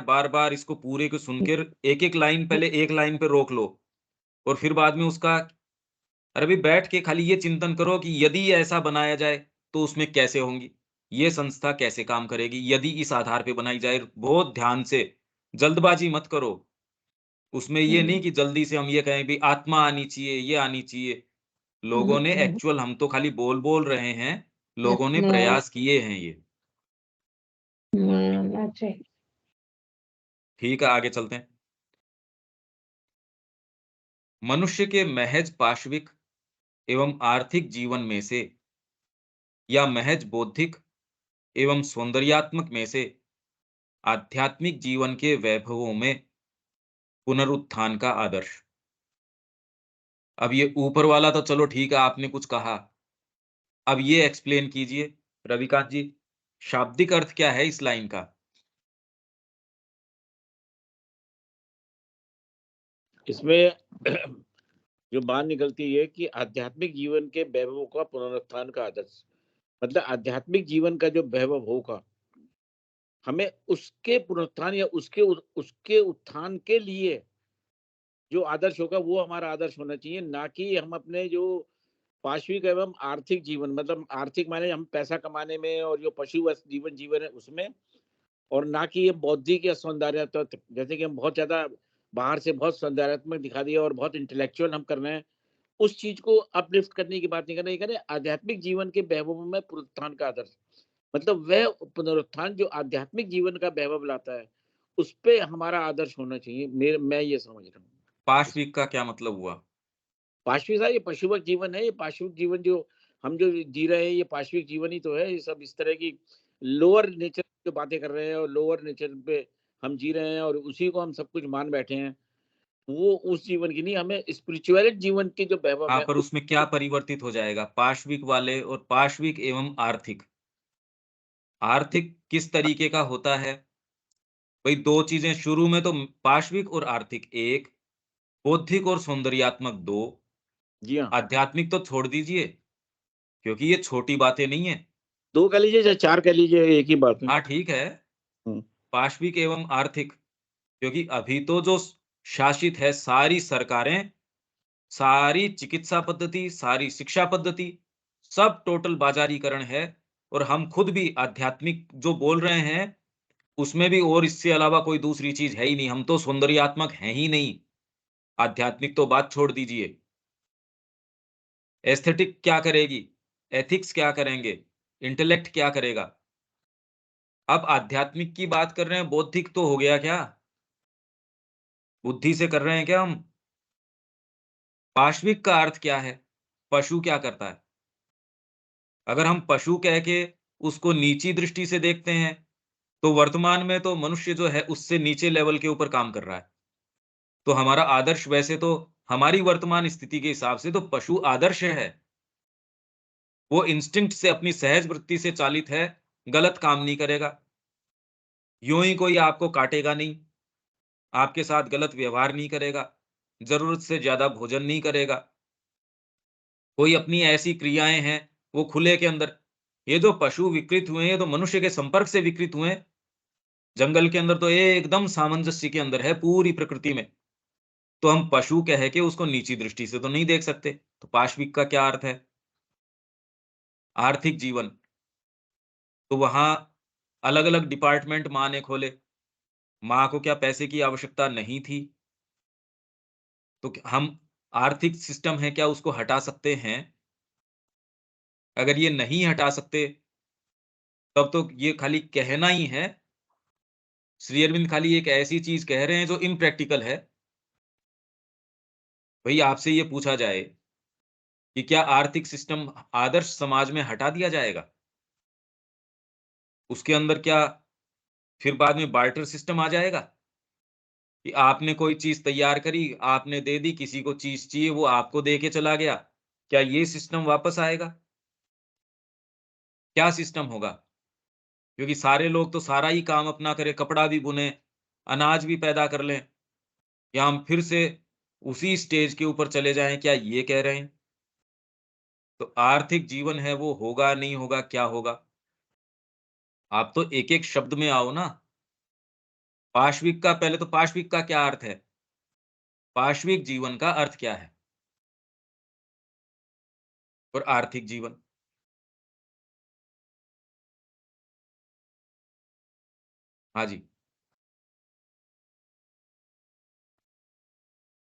Speaker 1: बार-बार इसको पूरे को सुनकर एक-एक लाइन पहले एक लाइन पे रोक लो और फिर बाद में उसका और अभी बैठ के खाली ये चिंतन करो कि यदि ऐसा बनाया जाए, तो उसमें कैसे होंगी? ये संस्था कैसे काम करेगी? यदि इस आधार पे बनाई जाए, बहुत ध्यान से, जल्दबाजी मत करो। उसमें ये नहीं
Speaker 3: हम्म,
Speaker 1: कि जल्दी से हम ये कहें भी आत्मा आनी चाहिए, ये आनी चाहिए। लोगों ने
Speaker 3: हम्म,
Speaker 1: एक्चुअल हम तो खाली बोल-बोल रहे हैं, लोगों ने
Speaker 3: आत्मा
Speaker 1: प्रयास किए हैं ये।
Speaker 3: मानना चाहिए।
Speaker 1: ठीक है, आगे चलते हैं। मनुष्य के महज़ पाशविक एवं आर्थिक जीवन में से या महज़ बौद्धिक एवं सौंदर्यात्मक में से आध्यात्मिक जीवन के वैभवों में पुनरुत्थान का आदर्श। अब ये ऊपर वाला तो चलो ठीक है, आपने कुछ कहा। अब ये एक्सप्लेन कीजिए रविकांत जी, शाब्दिक अर्थ क्या है इस लाइन का?
Speaker 2: इसमें जो बात निकलती है कि आध्यात्मिक जीवन के वैभव का पुनरुत्थान का आदर्श, मतलब आध्यात्मिक जीवन का जो वैभव होगा, हमें उसके पुनरुत्थान या उसके उत्थान के लिए जो आदर्श होगा वो हमारा आदर्श होना चाहिए, ना कि हम अपने जो पाशविक एवं आर्थिक जीवन, मतलब आर्थिक माने हम पैसा कमाने में और जो पशु जीवन जीवन है उसमें, और ना कि ये बौद्धिक या सौंदर्यात्मक, जैसे कि हम बहुत ज्यादा बाहर से बहुत सौंदर्यात्मक दिखा दिया और बहुत इंटेलेक्चुअल हम कर रहे हैं, उस चीज को अपलिफ्ट करने की बात नहीं कर रहे, ये कह रहे आध्यात्मिक जीवन के वैभव में पुनरुत्थान का आदर्श, मतलब वह पुनरुत्थान जो आध्यात्मिक जीवन का वैभव लाता है, उस पे हमारा आदर्श होना चाहिए, मेरे मैं ये समझ रहा हूँ।
Speaker 1: पाशविक का क्या मतलब हुआ?
Speaker 2: पाशविक ये पशुवत जीवन है, ये पाशविक जीवन जो हम जो जी रहे हैं, ये पाशविक जीवन ही तो है। ये सब इस तरह की लोअर नेचर जो बातें कर रहे हैं और लोअर नेचर पे हम जी रहे हैं और उसी को हम सब कुछ मान बैठे हैं, वो उस जीवन की नहीं, हमें स्पिरिचुअल जीवन के जो वैभव
Speaker 1: हाँ,
Speaker 2: है
Speaker 1: पर
Speaker 2: उस
Speaker 1: उसमें क्या परिवर्तित हो जाएगा? पाशविक वाले और पाशविक एवं आर्थिक। आर्थिक किस तरीके का होता है? भई 2 चीज़ें शुरू में तो पाशविक और आर्थिक 1, बौद्धिक और सौंदर्यात्मक 2,
Speaker 2: जी हाँ,
Speaker 1: आध्यात्मिक तो छोड़ दीजिए, क्योंकि ये छोटी बातें नहीं हैं।
Speaker 2: 2 कह लीजिए चाहे 4 कह लीजिए, एक ही बात है।
Speaker 1: हाँ, ठीक है,
Speaker 2: हुँ,
Speaker 1: पाशविक एवं आर्थिक, क्योंकि अभी तो जो शासित है सारी सरकारें, सारी चिकित्सा पद्धति, सारी शिक्षा पद्धति, सब टोटल बाज़ारीकरण है और हम खुद भी आध्यात्मिक जो बोल रहे हैं, उसमें भी और इससे अलावा कोई दूसरी चीज़ है ही नहीं, हम तो सौंदर्यात्मक हैं ही नहीं। आध्यात्मिक तो बात छोड़ दीजिए। एस्थेटिक क्या करेगी? एथिक्स क्या करेंगे? इंटेलेक्ट क्या करेगा? अब आध्यात्मिक की बात कर रहे हैं, बौद्धिक तो हो गया क्या? बुद्धि से कर रहे हैं क्या हम? पाशविक का अर्थ क्या है? पशु क्या करता है? अगर हम पशु कह के उसको नीची दृष्टि से देखते हैं, तो वर्तमान में तो मनुष्य जो है उससे नीचे लेवल के ऊपर काम कर रहा है। तो हमारा आदर्श वैसे तो हमारी वर्तमान स्थिति के हिसाब से तो पशु आदर्श है। वो इंस्टिंक्ट से अपनी सहज वृत्ति से चालित है, गलत काम नहीं करेगा। यूँ ही कोई आपको काटेगा नहीं, आपके साथ गलत व्यवहार नहीं करेगा, ज़रूरत से ज़्यादा भोजन नहीं करेगा। कोई अपनी ऐसी क्रियाएँ हैं, वो खुले के अंदर ये जो पशु विकृत हुए हैं, ये तो मनुष्य के संपर्क से विकृत हुए हैं। जंगल के अंदर तो ये एकदम सामंजस्य के अंदर है पूरी प्रकृति में। तो हम पशु कह के उसको नीची दृष्टि से तो नहीं देख सकते। तो पाशविक का क्या अर्थ है? आर्थिक जीवन, तो वहाँ अलग-अलग डिपार्टमेंट माँ ने खोले। माँ को क्या पैसे की आवश्यकता नहीं थी? तो हम आर्थिक सिस्टम है क्या उसको हटा सकते हैं? अगर ये नहीं हटा सकते, तब तो ये खाली कहना ही है। श्री अरविंद खाली एक ऐसी चीज़ कह रहे हैं जो इम्प्रैक्टिकल है। भई आपसे ये पूछा जाए कि क्या आर्थिक सिस्टम आदर्श समाज में हटा दिया जाएगा? उसके अंदर क्या फिर बाद में बार्टर सिस्टम आ जाएगा? कि आपने कोई चीज़ तैयार करी, आपने दे दी, किसी को चीज़ चाहिए, वो आपको दे के चला गया। क्या ये सिस्टम वापस आएगा? क्या सिस्टम होगा? क्योंकि सारे लोग तो सारा ही काम अपना करें, कपड़ा भी बुनें, अनाज भी पैदा कर लें, या हम फिर से उसी स्टेज के ऊपर चले जाएँ, क्या ये कह रहे हैं? तो आर्थिक जीवन है वो होगा, नहीं होगा, क्या होगा? आप तो एक-एक शब्द में आओ ना। पाशविक का पहले तो पाशविक का क्या अर्थ है? पाशविक जीवन का अर्थ क्या है? और आर्थिक जीवन? हाँ जी,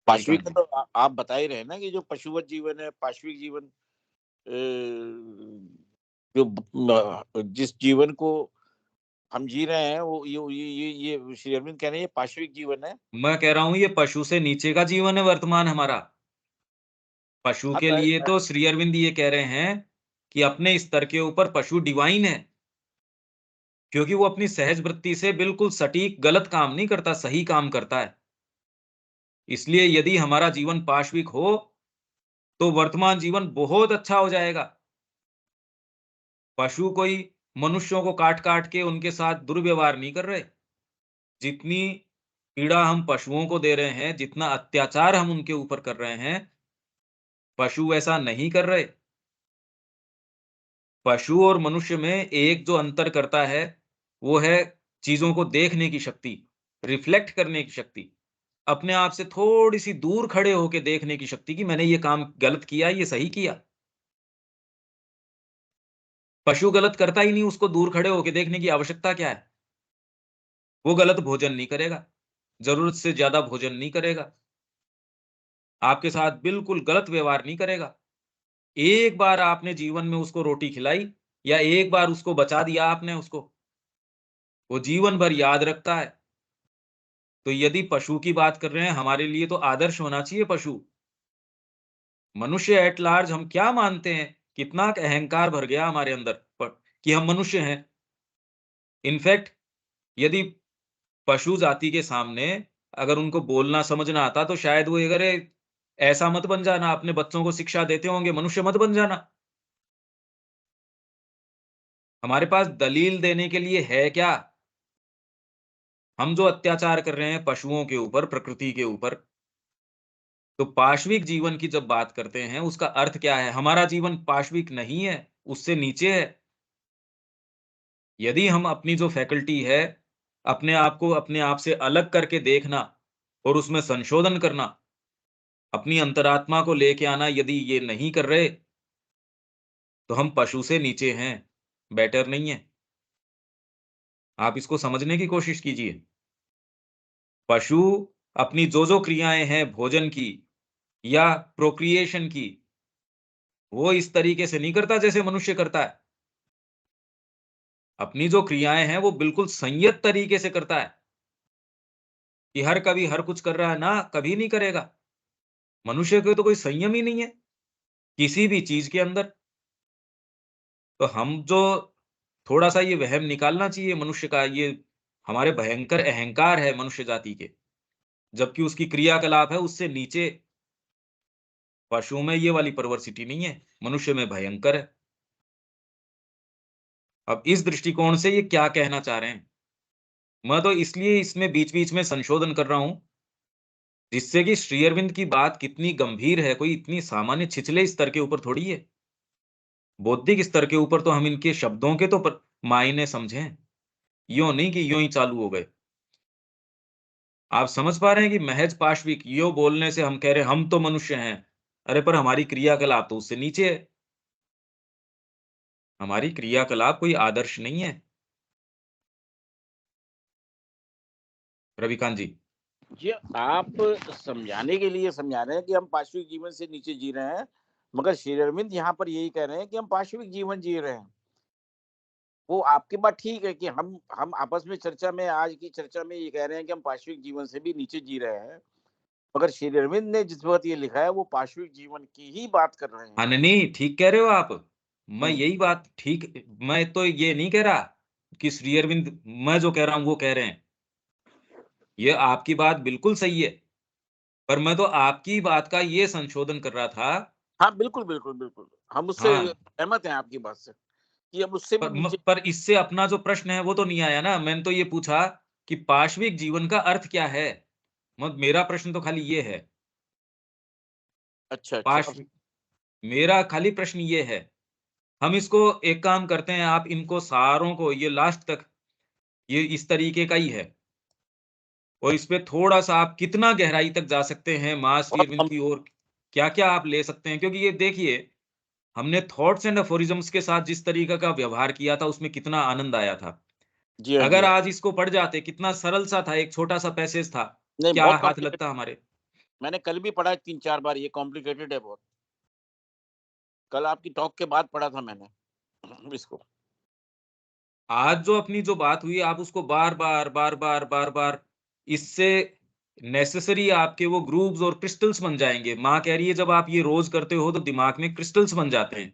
Speaker 2: पाशविक
Speaker 1: रविकांत
Speaker 2: का
Speaker 1: जी।
Speaker 2: तो आप बता ही रहे हैं ना कि जो पशुवत जीवन है, पाशविक जीवन, जो जिस जीवन को हम जी रहे हैं, वो ये श्री अरविंद कह रहे हैं ये पाशविक जीवन है।
Speaker 1: मैं कह रहा हूँ ये पशु से नीचे का जीवन है वर्तमान हमारा। पशु
Speaker 2: हाँ,
Speaker 1: के
Speaker 2: तो
Speaker 1: लिए तो श्री अरविंद ये कह रहे हैं कि अपने स्तर के ऊपर पशु डिवाइन है, क्योंकि वो अपनी सहज वृत्ति से बिल्कुल सटीक गलत काम नहीं करता, सही काम करता है। इसलिए यदि हमारा जीवन पाशविक हो, तो वर्तमान जीवन बहुत अच्छा हो जाएगा। पशु कोई मनुष्यों को काट-काट के उनके साथ दुर्व्यवहार नहीं कर रहे। जितनी पीड़ा हम पशुओं को दे रहे हैं, जितना अत्याचार हम उनके ऊपर कर रहे हैं, पशु ऐसा नहीं कर रहे। पशु और मनुष्य में एक जो अंतर करता है, वो है चीज़ों को देखने की शक्ति, रिफ्लेक्ट करने की शक्ति, अपने आप से थोड़ी-सी दूर खड़े होके देखने की शक्ति कि मैंने ये काम गलत किया, ये सही किया। पशु गलत करता ही नहीं, उसको दूर खड़े होके देखने की आवश्यकता क्या है? वो गलत भोजन नहीं करेगा, ज़रूरत से ज़्यादा भोजन नहीं करेगा, आपके साथ बिल्कुल गलत व्यवहार नहीं करेगा। एक बार आपने जीवन में उसको रोटी खिलाई या एक बार उसको बचा दिया आपने उसको, वो जीवन भर याद रखता है। तो यदि पशु की बात कर रहे हैं, हमारे लिए तो आदर्श होना चाहिए पशु। मनुष्य एट लार्ज हम क्या मानते हैं? कितना अहंकार भर गया हमारे अंदर कि हम मनुष्य हैं। इनफैक्ट यदि पशु जाति के सामने अगर उनको बोलना समझना आता तो शायद वो अरे ऐसा मत बन जाना, अपने बच्चों को शिक्षा देते होंगे, मनुष्य मत बन जाना। हमारे पास दलील देने के लिए है क्या? हम जो अत्याचार कर रहे हैं पशुओं के ऊपर, प्रकृति के ऊपर, तो पाशविक जीवन की जब बात करते हैं, उसका अर्थ क्या है? हमारा जीवन पाशविक नहीं है, उससे नीचे है। यदि हम अपनी जो फैकल्टी है, अपने आप को अपने आप से अलग करके देखना और उसमें संशोधन करना, अपनी अंतरात्मा को लेके आना यदि ये नहीं कर रहे, तो हम पशु से नीचे हैं, बेटर नहीं है। आप इसको समझने की कोशिश कीजिए। पशु अपनी जो-जो क्रियाएँ हैं भोजन की या प्रोक्रिएशन की, वो इस तरीके से नहीं करता जैसे मनुष्य करता है। अपनी जो क्रियाएँ हैं, वो बिल्कुल संयत तरीके से करता है कि हर कभी हर कुछ कर रहा है, ना, कभी नहीं करेगा। मनुष्य को तो कोई संयम ही नहीं है, किसी भी चीज़ के अंदर। तो हम जो थोड़ा-सा ये वहम निकालना चाहिए मनुष्य का, ये हमारे भयंकर अहंकार है मनुष्य जाति के, जबकि उसकी क्रियाकलाप है उससे नीचे। पशुओं में ये वाली परवर्सिटी नहीं है, मनुष्य में भयंकर है। अब इस दृष्टिकोण से ये क्या कहना चाह रहे हैं? मैं तो इसलिए इसमें बीच-बीच में संशोधन कर रहा हूँ, जिससे कि श्री अरविंद की बात कितनी गंभीर है, कोई इतनी सामान्य छिछले स्तर के ऊपर थोड़ी है। बौद्धिक स्तर के ऊपर तो हम इनके शब्दों के तो मायने समझें, यूँ नहीं कि यूँ ही चालू हो गए। आप समझ पा रहे हैं कि महज़ पाशविक यूँ बोलने से हम कह रहे हैं हम तो मनुष्य हैं। अरे पर हमारी क्रियाकलाप तो उससे नीचे है। हमारी क्रियाकलाप कोई आदर्श नहीं है। रविकांत जी।
Speaker 2: ये आप समझाने के लिए समझा रहे हैं कि हम पाशविक जीवन से नीचे जी रहे हैं, मगर श्री अरविंद यहाँ पर यही कह रहे हैं कि हम पाशविक जीवन जी रहे हैं। वो आपकी बात ठीक है कि हम आपस में चर्चा में, आज की चर्चा में ये कह रहे हैं कि हम पाशविक जीवन से भी नीचे जी रहे हैं। मगर श्री अरविंद ने जिस वक्त ये लिखा है वो पाशविक जीवन की ही बात कर रहे हैं।
Speaker 1: हाँ, नहीं, ठीक कह रहे हो आप। मैं
Speaker 2: हम्म,
Speaker 1: यही बात ठीक, मैं तो ये नहीं कह रहा कि श्री अरविंद, मैं जो कह रहा हूँ वो कह रहे हैं। ये आपकी बात बिल्कुल सही है, पर मैं तो आपकी बात का ये संशोधन कर रहा था।
Speaker 2: हाँ बिल्कुल बिल्कुल बिल्कुल, हम उससे
Speaker 1: हाँ,
Speaker 2: सहमत हैं आपकी बात से कि अब उससे भी नीचे।
Speaker 1: पर इससे अपना जो प्रश्न है वो तो नहीं आया ना। मैंने तो ये पूछा कि पाशविक जीवन का अर्थ क्या है? मेरा प्रश्न तो खाली ये है।
Speaker 2: अच्छा अच्छा, अब
Speaker 1: पाशविक मेरा खाली प्रश्न ये है। हम इसको एक काम करते हैं, आप इनको सारों को ये लास्ट तक ये इस तरीके का ही है, और इस पे थोड़ा-सा आप कितना गहराई तक जा सकते हैं माँ श्री
Speaker 2: बहुत
Speaker 1: अरविंद
Speaker 2: कम।
Speaker 1: की ओर, क्या-क्या आप ले सकते हैं? क्योंकि ये देखिए, हमने थॉट्स एंड अफोरिज़म्स के साथ जिस तरीके का व्यवहार किया था, उसमें कितना आनंद आया था।
Speaker 2: जी हाँ, जी
Speaker 1: अगर
Speaker 2: हाँ।
Speaker 1: आज इसको पढ़ जाते, कितना सरल सा था, एक छोटा-सा पैसेज था,
Speaker 2: नहीं,
Speaker 1: क्या
Speaker 2: बहुत
Speaker 1: हाथ
Speaker 2: कॉम्प्लिकेटेड,
Speaker 1: लगता हमारे?
Speaker 2: मैंने कल भी पढ़ा 3-4 बार, ये कॉम्प्लिकेटेड है बहुत। कल आपकी टॉक के बाद पढ़ा था मैंने इसको।
Speaker 1: आज जो अपनी जो बात हुई, आप उसको बार-बार, बार-बार, बार-बार, इससे नेसेसरी आपके वो ग्रूव्स और क्रिस्टल्स बन जाएँगे। माँ कह रही है, जब आप ये रोज़ करते हो, तो दिमाग में क्रिस्टल्स बन जाते हैं,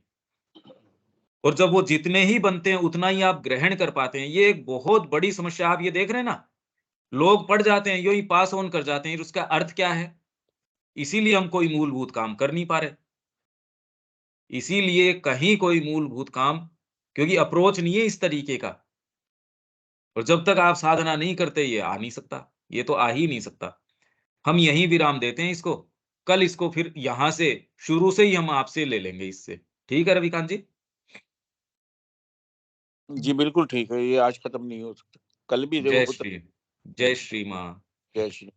Speaker 1: और जब वो जितने ही बनते हैं, उतना ही आप ग्रहण कर पाते हैं। ये एक बहुत बड़ी समस्या आप ये देख रहे हैं ना? लोग पढ़ जाते हैं, यूँ ही पास ऑन कर जाते हैं, उसका अर्थ क्या है? इसीलिए हम कोई मूलभूत काम कर नहीं पा रहे। इसीलिए कहीं कोई मूलभूत काम, क्योंकि अप्रोच नहीं है इस तरीके का, और जब तक आप साधना नहीं करते, ये आ नहीं सकता, ये तो आ ही नहीं सकता। हम यहीं विराम देते हैं इसको, कल इसको फिर यहाँ से शुरू से ही हम आपसे ले लेंगे इससे। ठीक है रविकांत जी?
Speaker 2: जी, बिल्कुल ठीक है, ये आज खत्म नहीं हो सकता। कल भी
Speaker 1: जय
Speaker 2: जब होता।
Speaker 1: श्री जय श्री माँ।
Speaker 2: जय श्री